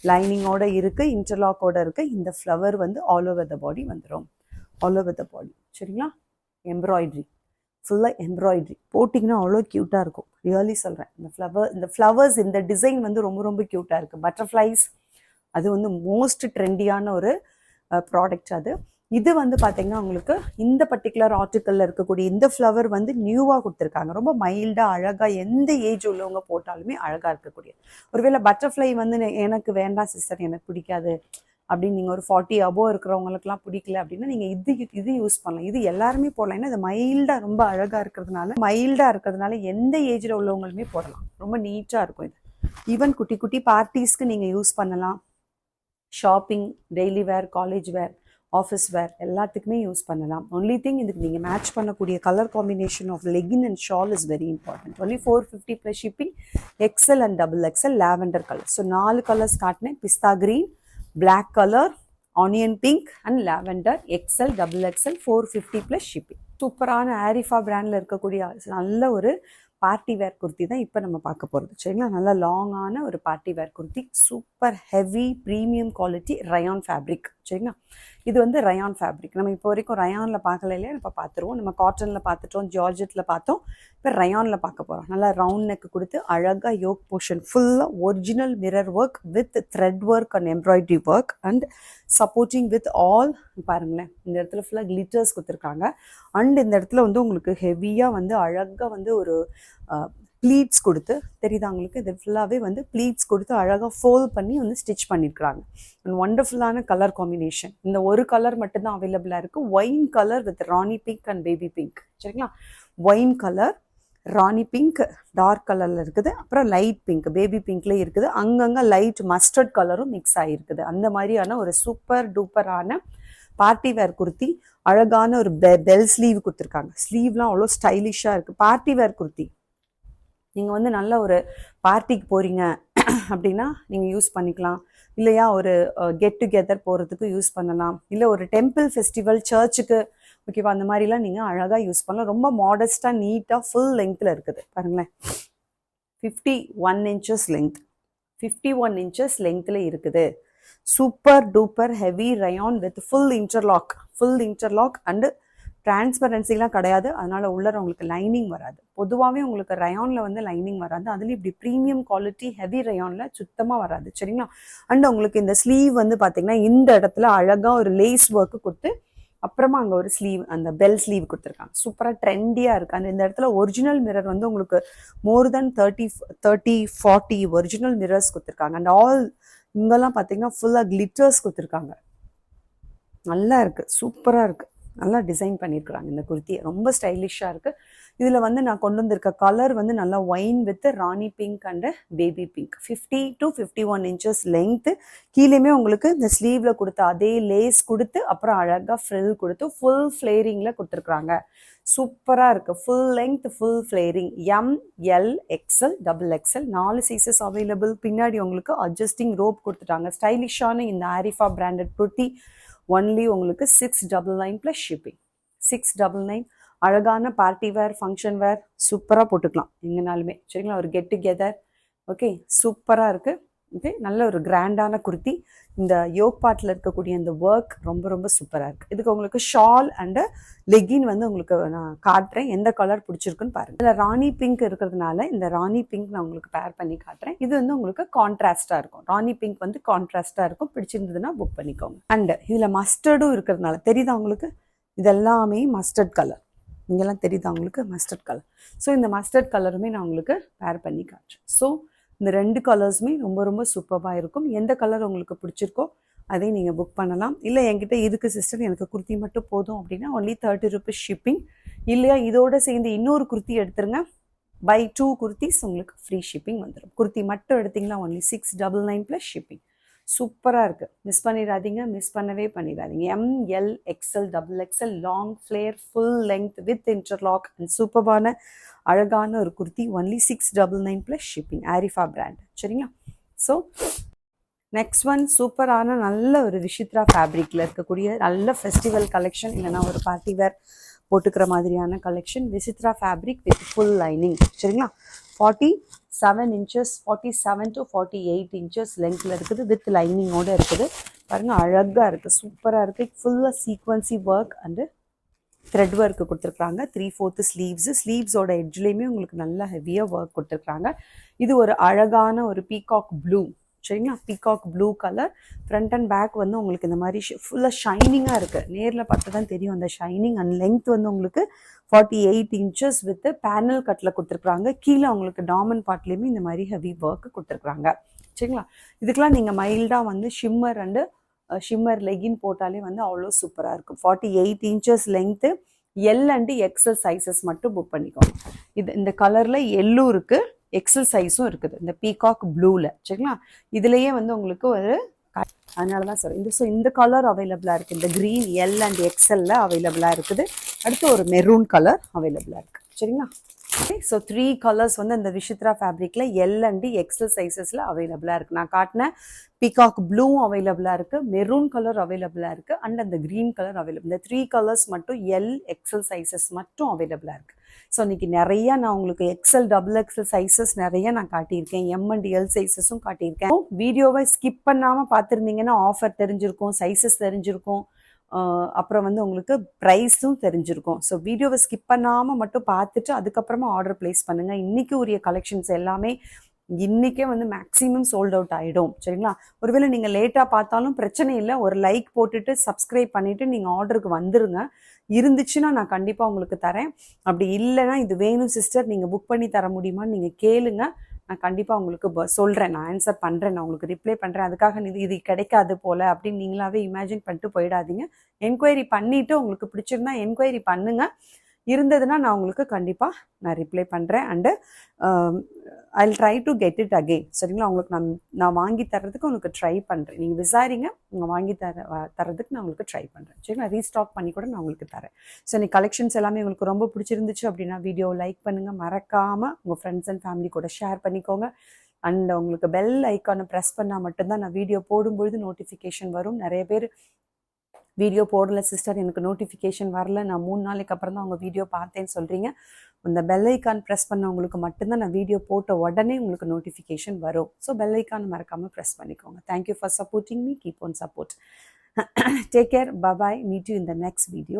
லைனிங்கோட இருக்குது, இன்டர்லாக்கோட இருக்குது. இந்த ஃப்ளவர் வந்து ஆல் ஓவர் த பாடி வந்துடும். ஆல் ஓவர் த பாடி, சரிங்களா? எம்ப்ராய்ட்ரி, ஃபுல்லாக எம்ப்ராய்ட்ரி போட்டிங்கன்னா அவ்வளோ க்யூட்டாக இருக்கும். ரியலி சொல்கிறேன். இந்த ஃப்ளவர்ஸ், இந்த டிசைன் வந்து ரொம்ப ரொம்ப க்யூட்டாக இருக்குது. பட்டர்ஃப்ளைஸ் அது வந்து மோஸ்ட் ட்ரெண்டியான ஒரு ப்ராடக்ட் அது. இது வந்து பார்த்தீங்கன்னா உங்களுக்கு இந்த பர்டிகுலர் ஆர்டிக்கலில் இருக்கக்கூடிய இந்த ஃப்ளவர் வந்து நியூவாக கொடுத்துருக்காங்க. ரொம்ப மைல்டாக அழகாக, எந்த ஏஜ் உள்ளவங்க போட்டாலுமே அழகாக இருக்கக்கூடிய. ஒருவேளை பட்டர்ஃப்ளை வந்து எனக்கு வேண்டாம் சிஸ்டர், எனக்கு பிடிக்காது அப்படின்னு நீங்கள் ஒரு 40 above இருக்கிறவங்களுக்குலாம் பிடிக்கல அப்படின்னா நீங்கள் இது யூஸ் பண்ணலாம். இது எல்லாருமே போடலாம். ஏன்னா இது மைல்டாக ரொம்ப அழகாக இருக்கிறதுனால எந்த ஏஜில் உள்ளவங்களுமே போடலாம். ரொம்ப நீட்டாக இருக்கும். இது ஈவன் குட்டி குட்டி பார்ட்டிஸ்க்கு நீங்கள் யூஸ் பண்ணலாம். Shopping, daily wear, college wear, office wear எல்லாத்துக்குமே யூஸ் பண்ணலாம். ஒன்லி திங் இதுக்கு நீங்கள் மேட்ச் பண்ணக்கூடிய colour combination of legging and shawl is very important. Only 450 plus shipping. XL and double XL lavender colour. So 4 colours காட்டினேன். Pista green, black colour, onion pink and lavender. XL double XL 450 plus shipping. சூப்பரான ஆரிஃபா பிராண்டில் இருக்கக்கூடிய நல்ல ஒரு பார்ட்டி வேர் குர்த்தி தான் இப்போ நம்ம பார்க்க போகிறது, சரிங்களா? நல்லா லாங்கான ஒரு party wear kurti. Super heavy premium quality rayon fabric, சரிங்களா? இது வந்து ரயான் ஃபேப்ரிக். நம்ம இப்போ வரைக்கும் ரயானில் பார்க்கல இல்லையா? இப்போ பார்த்துருவோம். நம்ம காட்டனில் பார்த்துட்டோம், ஜார்ஜெட்டில் பார்த்தோம். இப்போ ரயானில் பார்க்க போகிறோம். நல்லா ரவுண்ட் நெக் கொடுத்து அழகாக யோக் போர்ஷன் ஃபுல்லாக original mirror work with thread work and embroidery work and supporting with all. பாருங்களேன், இந்த இடத்துல ஃபுல்லாக கிளிட்டர்ஸ் கொடுத்துருக்காங்க. அண்ட் இந்த இடத்துல வந்து உங்களுக்கு ஹெவியாக வந்து அழகாக வந்து ஒரு ப்ளீட்ஸ் கொடுத்து, தெரியுதா உங்களுக்கு? இது ஃபுல்லாகவே வந்து ப்ளீட்ஸ் கொடுத்து அழகாக ஃபோல்ட் பண்ணி வந்து ஸ்டிச் பண்ணியிருக்கிறாங்க. அண்ட் ஒண்டர்ஃபுல்லான கலர் காம்பினேஷன். இந்த ஒரு கலர் மட்டும்தான் அவைலபிளாக இருக்குது. Wine colour with rani pink and baby pink, சரிங்களா? Wine colour, rani pink dark கலரில் இருக்குது, அப்புறம் லைட் பிங்க் பேபி பிங்க்லேயே இருக்குது. அங்கங்கே லைட் மஸ்டர்ட் கலரும் மிக்ஸ் ஆகிருக்குது. அந்த மாதிரியான ஒரு சூப்பர் டூப்பரான பார்ட்டி வேர் குர்த்தி. அழகான ஒரு பெல் ஸ்லீவ் கொடுத்துருக்காங்க. ஸ்லீவ்லாம் அவ்வளோ ஸ்டைலிஷாக இருக்குது. பார்ட்டி வேர் குர்த்தி நீங்கள் வந்து நல்ல ஒரு பார்ட்டிக்கு போகிறீங்க அப்படின்னா நீங்கள் யூஸ் பண்ணிக்கலாம். இல்லையா ஒரு கெட் டுகெதர் போகிறதுக்கு யூஸ் பண்ணலாம். இல்லை ஒரு டெம்பிள் ஃபெஸ்டிவல், சர்ச்சுக்கு, ஓகேவா? அந்த மாதிரிலாம் நீங்கள் அழகாக யூஸ் பண்ணலாம். ரொம்ப மாடஸ்ட்டாக நீட்டாக ஃபுல் லெங்க்த்தில் இருக்குது. பாருங்களேன், 51 inches லெங்க், 51 inches லெங்க்த்தில் இருக்குது. Super duper heavy rayon with full interlock and டிரான்ஸ்பரன்சிலாம் கிடையாது. அதனால் உள்ளர உங்களுக்கு லைனிங் வராது. பொதுவாகவே உங்களுக்கு ரயானில் வந்து லைனிங் வராது. அதுலேயும் இப்படி ப்ரீமியம் குவாலிட்டி ஹெவி ரயானில் சுத்தமாக வராது, சரிங்களா? அண்ட் உங்களுக்கு இந்த ஸ்லீவ் வந்து பார்த்தீங்கன்னா இந்த இடத்துல அழகாக ஒரு லேஸ் ஒர்க்கு கொடுத்து, அப்புறமா அங்கே ஒரு ஸ்லீவ், அந்த பெல் ஸ்லீவ் கொடுத்துருக்காங்க. சூப்பராக ட்ரெண்டியாக இருக்குது. அந்த இந்த இடத்துல ஒரிஜினல் மிரர் வந்து உங்களுக்கு மோர் தென் 30-40 ஒரிஜினல் மிரர்ஸ் கொடுத்துருக்காங்க. அண்ட் ஆல் இங்கெல்லாம் பார்த்தீங்கன்னா ஃபுல்லாக கிளிட்டர்ஸ் கொடுத்துருக்காங்க. நல்லா இருக்குது, சூப்பராக இருக்குது. நல்லா டிசைன் பண்ணியிருக்கிறாங்க இந்த குர்த்தியை. ரொம்ப ஸ்டைலிஷாக இருக்குது. இதில் வந்து நான் கொண்டு வந்திருக்க கலர் வந்து நல்லா wine with rani pink and baby pink. 50 to 51 inches length. கீழேயுமே உங்களுக்கு இந்த ஸ்லீவில் கொடுத்த அதே லேஸ் கொடுத்து, அப்புறம் அழகாக ஃப்ரில் கொடுத்து ஃபுல் ஃப்ளேரிங்கில் கொடுத்துருக்குறாங்க. சூப்பராக இருக்குது. Full length, full flaring. ML XL double XL 4 sizes available. பின்னாடி உங்களுக்கு அட்ஜஸ்டிங் ரோப் கொடுத்துட்டாங்க. ஸ்டைலிஷான இந்த ஆரிஃபா பிராண்டட் குர்த்தி ஒன்லி உங்களுக்கு 699 ப்ளஸ் ஷிப்பிங். 699. அழகான பார்ட்டி வேர், ஃபங்க்ஷன் வேர் சூப்பராக போட்டுக்கலாம் எங்கேனாலுமே, சரிங்களா? ஒரு கெட் டுகெதர், ஓகே, சூப்பராக இருக்குது. ஓகே, நல்ல ஒரு கிராண்டான குர்த்தி. இந்த யோக் பார்ட்டில் இருக்கக்கூடிய இந்த ஒர்க் ரொம்ப ரொம்ப சூப்பராக இருக்குது. இதுக்கு உங்களுக்கு ஷால் அண்டு லெகின் வந்து உங்களுக்கு நான் காட்டுறேன். எந்த கலர் பிடிச்சிருக்குன்னு பாருங்கள். இதில் ராணி பிங்க் இருக்கிறதுனால இந்த ராணி பிங்க் நான் உங்களுக்கு பேர் பண்ணி காட்டுறேன். இது வந்து உங்களுக்கு கான்ட்ராஸ்டாக இருக்கும். ராணி பிங்க் வந்து கான்ட்ராஸ்டாக இருக்கும். பிடிச்சிருந்ததுன்னா புக் பண்ணிக்கோங்க. அண்டு இதில் மஸ்டர்டும் இருக்கிறதுனால, தெரியுதா உங்களுக்கு? இதெல்லாமே மஸ்டர்ட் கலர். இங்கெல்லாம் தெரியுதா உங்களுக்கு? Mustard colour. ஸோ இந்த மஸ்டர்ட் கலருமே நான் உங்களுக்கு பேர் பண்ணி காட்டுறேன். ஸோ இந்த 2 கலர்ஸுமே ரொம்ப ரொம்ப சூப்பராக இருக்கும். எந்த கலர் உங்களுக்கு பிடிச்சிருக்கோ அதை நீங்கள் புக் பண்ணலாம். இல்லை என்கிட்ட இருக்குது சிஸ்டர், எனக்கு குர்த்தி மட்டும் போதும் அப்படின்னா ஒன்லி 30 rupees ஷிப்பிங். இல்லையா இதோடு சேர்ந்து இன்னொரு குர்த்தி எடுத்துருங்க, பை 2 குர்த்திஸ் உங்களுக்கு ஃப்ரீ ஷிப்பிங் வந்துடும். குர்த்தி மட்டும் எடுத்திங்கன்னா ஒன்லி 699 ப்ளஸ் ஷிப்பிங். சூப்பராக இருக்குது, மிஸ் பண்ணிடாதீங்க, மிஸ் பண்ணவே பண்ணிடாதீங்க. M L XL double XL long flare full length with interlock and சூப்பரான அழகான ஒரு kurti only 699 plus shipping. Arifa brand. சரிங்களா? ஸோ நெக்ஸ்ட் ஒன் சூப்பரான நல்ல ஒரு விஷித்ரா ஃபேப்ரிக்கில் இருக்கக்கூடிய நல்ல ஃபெஸ்டிவல் கலெக்ஷன், இல்லைனா ஒரு பார்ட்டி வேர் போட்டுக்கிற மாதிரியான collection. Vichitra fabric with full lining. சரிங்களா? 47 inches 47 to 48 inches லெங்க்ல இருக்குது, வித் லைனிங்கோடு இருக்குது. பாருங்கள், அழகாக இருக்குது, சூப்பராக இருக்குது. ஃபுல்லாக சீக்வன்சி ஒர்க் அண்டு த்ரெட் ஒர்க்கு கொடுத்துருக்குறாங்க. 3/4 ஸ்லீவ்ஸு, ஸ்லீவ்ஸோட எட்ஜ்லேயுமே உங்களுக்கு நல்ல ஹெவியாக ஒர்க் கொடுத்துருக்குறாங்க. இது ஒரு அழகான ஒரு பீகாக் ப்ளூ. சரிங்களா? Peacock blue colour. Front and back வந்து உங்களுக்கு இந்த மாதிரி ஃபுல்லாக ஷைனிங்காக இருக்குது. நேரில் பார்த்து தான் தெரியும் அந்த ஷைனிங். அண்ட் லென்த் வந்து உங்களுக்கு 48 inches வித் பேனல் கட்டில் கொடுத்துருக்குறாங்க. கீழே உங்களுக்கு டாமன் பார்ட்லேயுமே இந்த மாதிரி ஹெவி ஒர்க்கு கொடுத்துருக்குறாங்க. சரிங்களா? இதுக்கெலாம் நீங்கள் மைல்டாக வந்து ஷிம்மர் அண்டு ஷிம்மர் லெகின் போட்டாலே வந்து அவ்வளோ சூப்பராக இருக்கும். 48 inches length. L and XL sizes மட்டும் புக் பண்ணிக்கோங்க. இந்த கலரில் எல்லும் இருக்குது, எக்ஸல் சைஸும் இருக்குது, இந்த பீகாக் ப்ளூவில். சரிங்களா? இதுலேயே வந்து உங்களுக்கு ஒரு அதனால தான் சார் இந்த கலர் அவைலபிளாக இருக்குது. இந்த க்ரீன் எல் அண்ட் எக்ஸல்ல அவைலபிளாக இருக்குது. அடுத்து ஒரு மெரூன் கலர் அவைலபிளாக இருக்குது. சரிங்களா? ஓகே, ஸோ 3 கலர்ஸ் வந்து அந்த விஷித்ரா ஃபேப்ரிக்கில் எல் அண்டு எக்ஸல் சைஸஸில் அவைலபிளாக இருக்குது. நான் காட்டின பீகாக் ப்ளூவும் அவைலபிளாக இருக்குது, மெரூன் கலர் அவைலபிளாக இருக்குது, அண்ட் அந்த க்ரீன் கலர் அவைலபிள். இந்த 3 கலர்ஸ் மட்டும் எல் எக்ஸல் சைஸஸ் மட்டும் அவைலபிளாக இருக்குது. ஸோ இன்றைக்கி நிறையா நான் உங்களுக்கு எக்ஸல் டபுள் எக்ஸல் சைஸஸ் நிறைய நான் காட்டியிருக்கேன், எம் அண்ட் எல் சைஸஸும் காட்டியிருக்கேன். வீடியோவை ஸ்கிப் பண்ணாமல் பார்த்துருந்தீங்கன்னா ஆஃபர் தெரிஞ்சிருக்கும், சைஸஸ் தெரிஞ்சிருக்கும், அப்புறம் வந்து உங்களுக்கு ப்ரைஸும் தெரிஞ்சிருக்கும். ஸோ வீடியோவை ஸ்கிப் பண்ணாமல் மட்டும் பார்த்துட்டு அதுக்கப்புறமா ஆர்டர் ப்ளேஸ் பண்ணுங்கள். இன்றைக்கி உரிய கலெக்ஷன்ஸ் எல்லாமே இன்றைக்கே வந்து மேக்ஸிமம் சோல்ட் அவுட் ஆகிடும். சரிங்களா? ஒருவேளை நீங்கள் லேட்டாக பார்த்தாலும் பிரச்சனை இல்லை, ஒரு லைக் போட்டுட்டு சப்ஸ்கிரைப் பண்ணிவிட்டு நீங்கள் ஆர்டருக்கு வந்துடுங்க. இருந்துச்சுன்னா நான் கண்டிப்பாக உங்களுக்கு தரேன். அப்படி இல்லைன்னா இது வேணும் சிஸ்டர், நீங்கள் புக் பண்ணி தர முடியுமான்னு நீங்கள் கேளுங்க. நான் கண்டிப்பாக உங்களுக்கு சொல்கிறேன், நான் ஆன்சர் பண்ணுறேன், நான் உங்களுக்கு ரிப்ளை பண்ணுறேன். அதுக்காக இது கிடைக்காது போல் அப்படின்னு நீங்களாவே இமேஜின் பண்ணிட்டு போயிடாதீங்க. என்கொயரி பண்ணிவிட்டு உங்களுக்கு பிடிச்சிருந்தா என்கொயரி பண்ணுங்கள். இருந்ததுன்னா நான் உங்களுக்கு கண்டிப்பாக நான் ரிப்ளை பண்ணுறேன். And I will try to get it again. சரிங்களா? உங்களுக்கு நான் வாங்கி தர்றதுக்கு உங்களுக்கு ட்ரை பண்ணுறேன். நீங்கள் விசாரிங்க, நீங்கள் வாங்கி தரதுக்கு நான் உங்களுக்கு ட்ரை பண்ணுறேன். சரிங்களா? ரீஸ்டாக் பண்ணி கூட நான் உங்களுக்கு தரேன். ஸோ இந்த கலெக்ஷன்ஸ் எல்லாமே உங்களுக்கு ரொம்ப பிடிச்சிருந்துச்சு அப்படின்னா வீடியோ லைக் பண்ணுங்கள், மறக்காமல் உங்கள் ஃப்ரெண்ட்ஸ் அண்ட் ஃபேமிலி கூட ஷேர் பண்ணிக்கோங்க. அண்ட் உங்களுக்கு பெல் ஐக்கானை ப்ரெஸ் பண்ணால் மட்டும்தான் நான் வீடியோ போடும்பொழுது நோட்டிஃபிகேஷன் வரும். நிறைய பேர் வீடியோ போடலை சிஸ்டர், எனக்கு நோட்டிஃபிகேஷன் வரல, நான் 3 நாளைக்கு அப்புறம் தான் உங்கள் வீடியோ பார்த்தேன்னு சொல்கிறீங்க. இந்த பெல் ஐக்கான் ப்ரெஸ் பண்ணவங்களுக்கு மட்டும்தான் நான் வீடியோ போட்ட உடனே உங்களுக்கு நோட்டிஃபிகேஷன் வரும். ஸோ பெல் ஐக்கான் மறக்காமல் ப்ரெஸ் பண்ணிக்கோங்க. Thank you for supporting me. Keep on support. Take care. Bye. Meet you in the next video.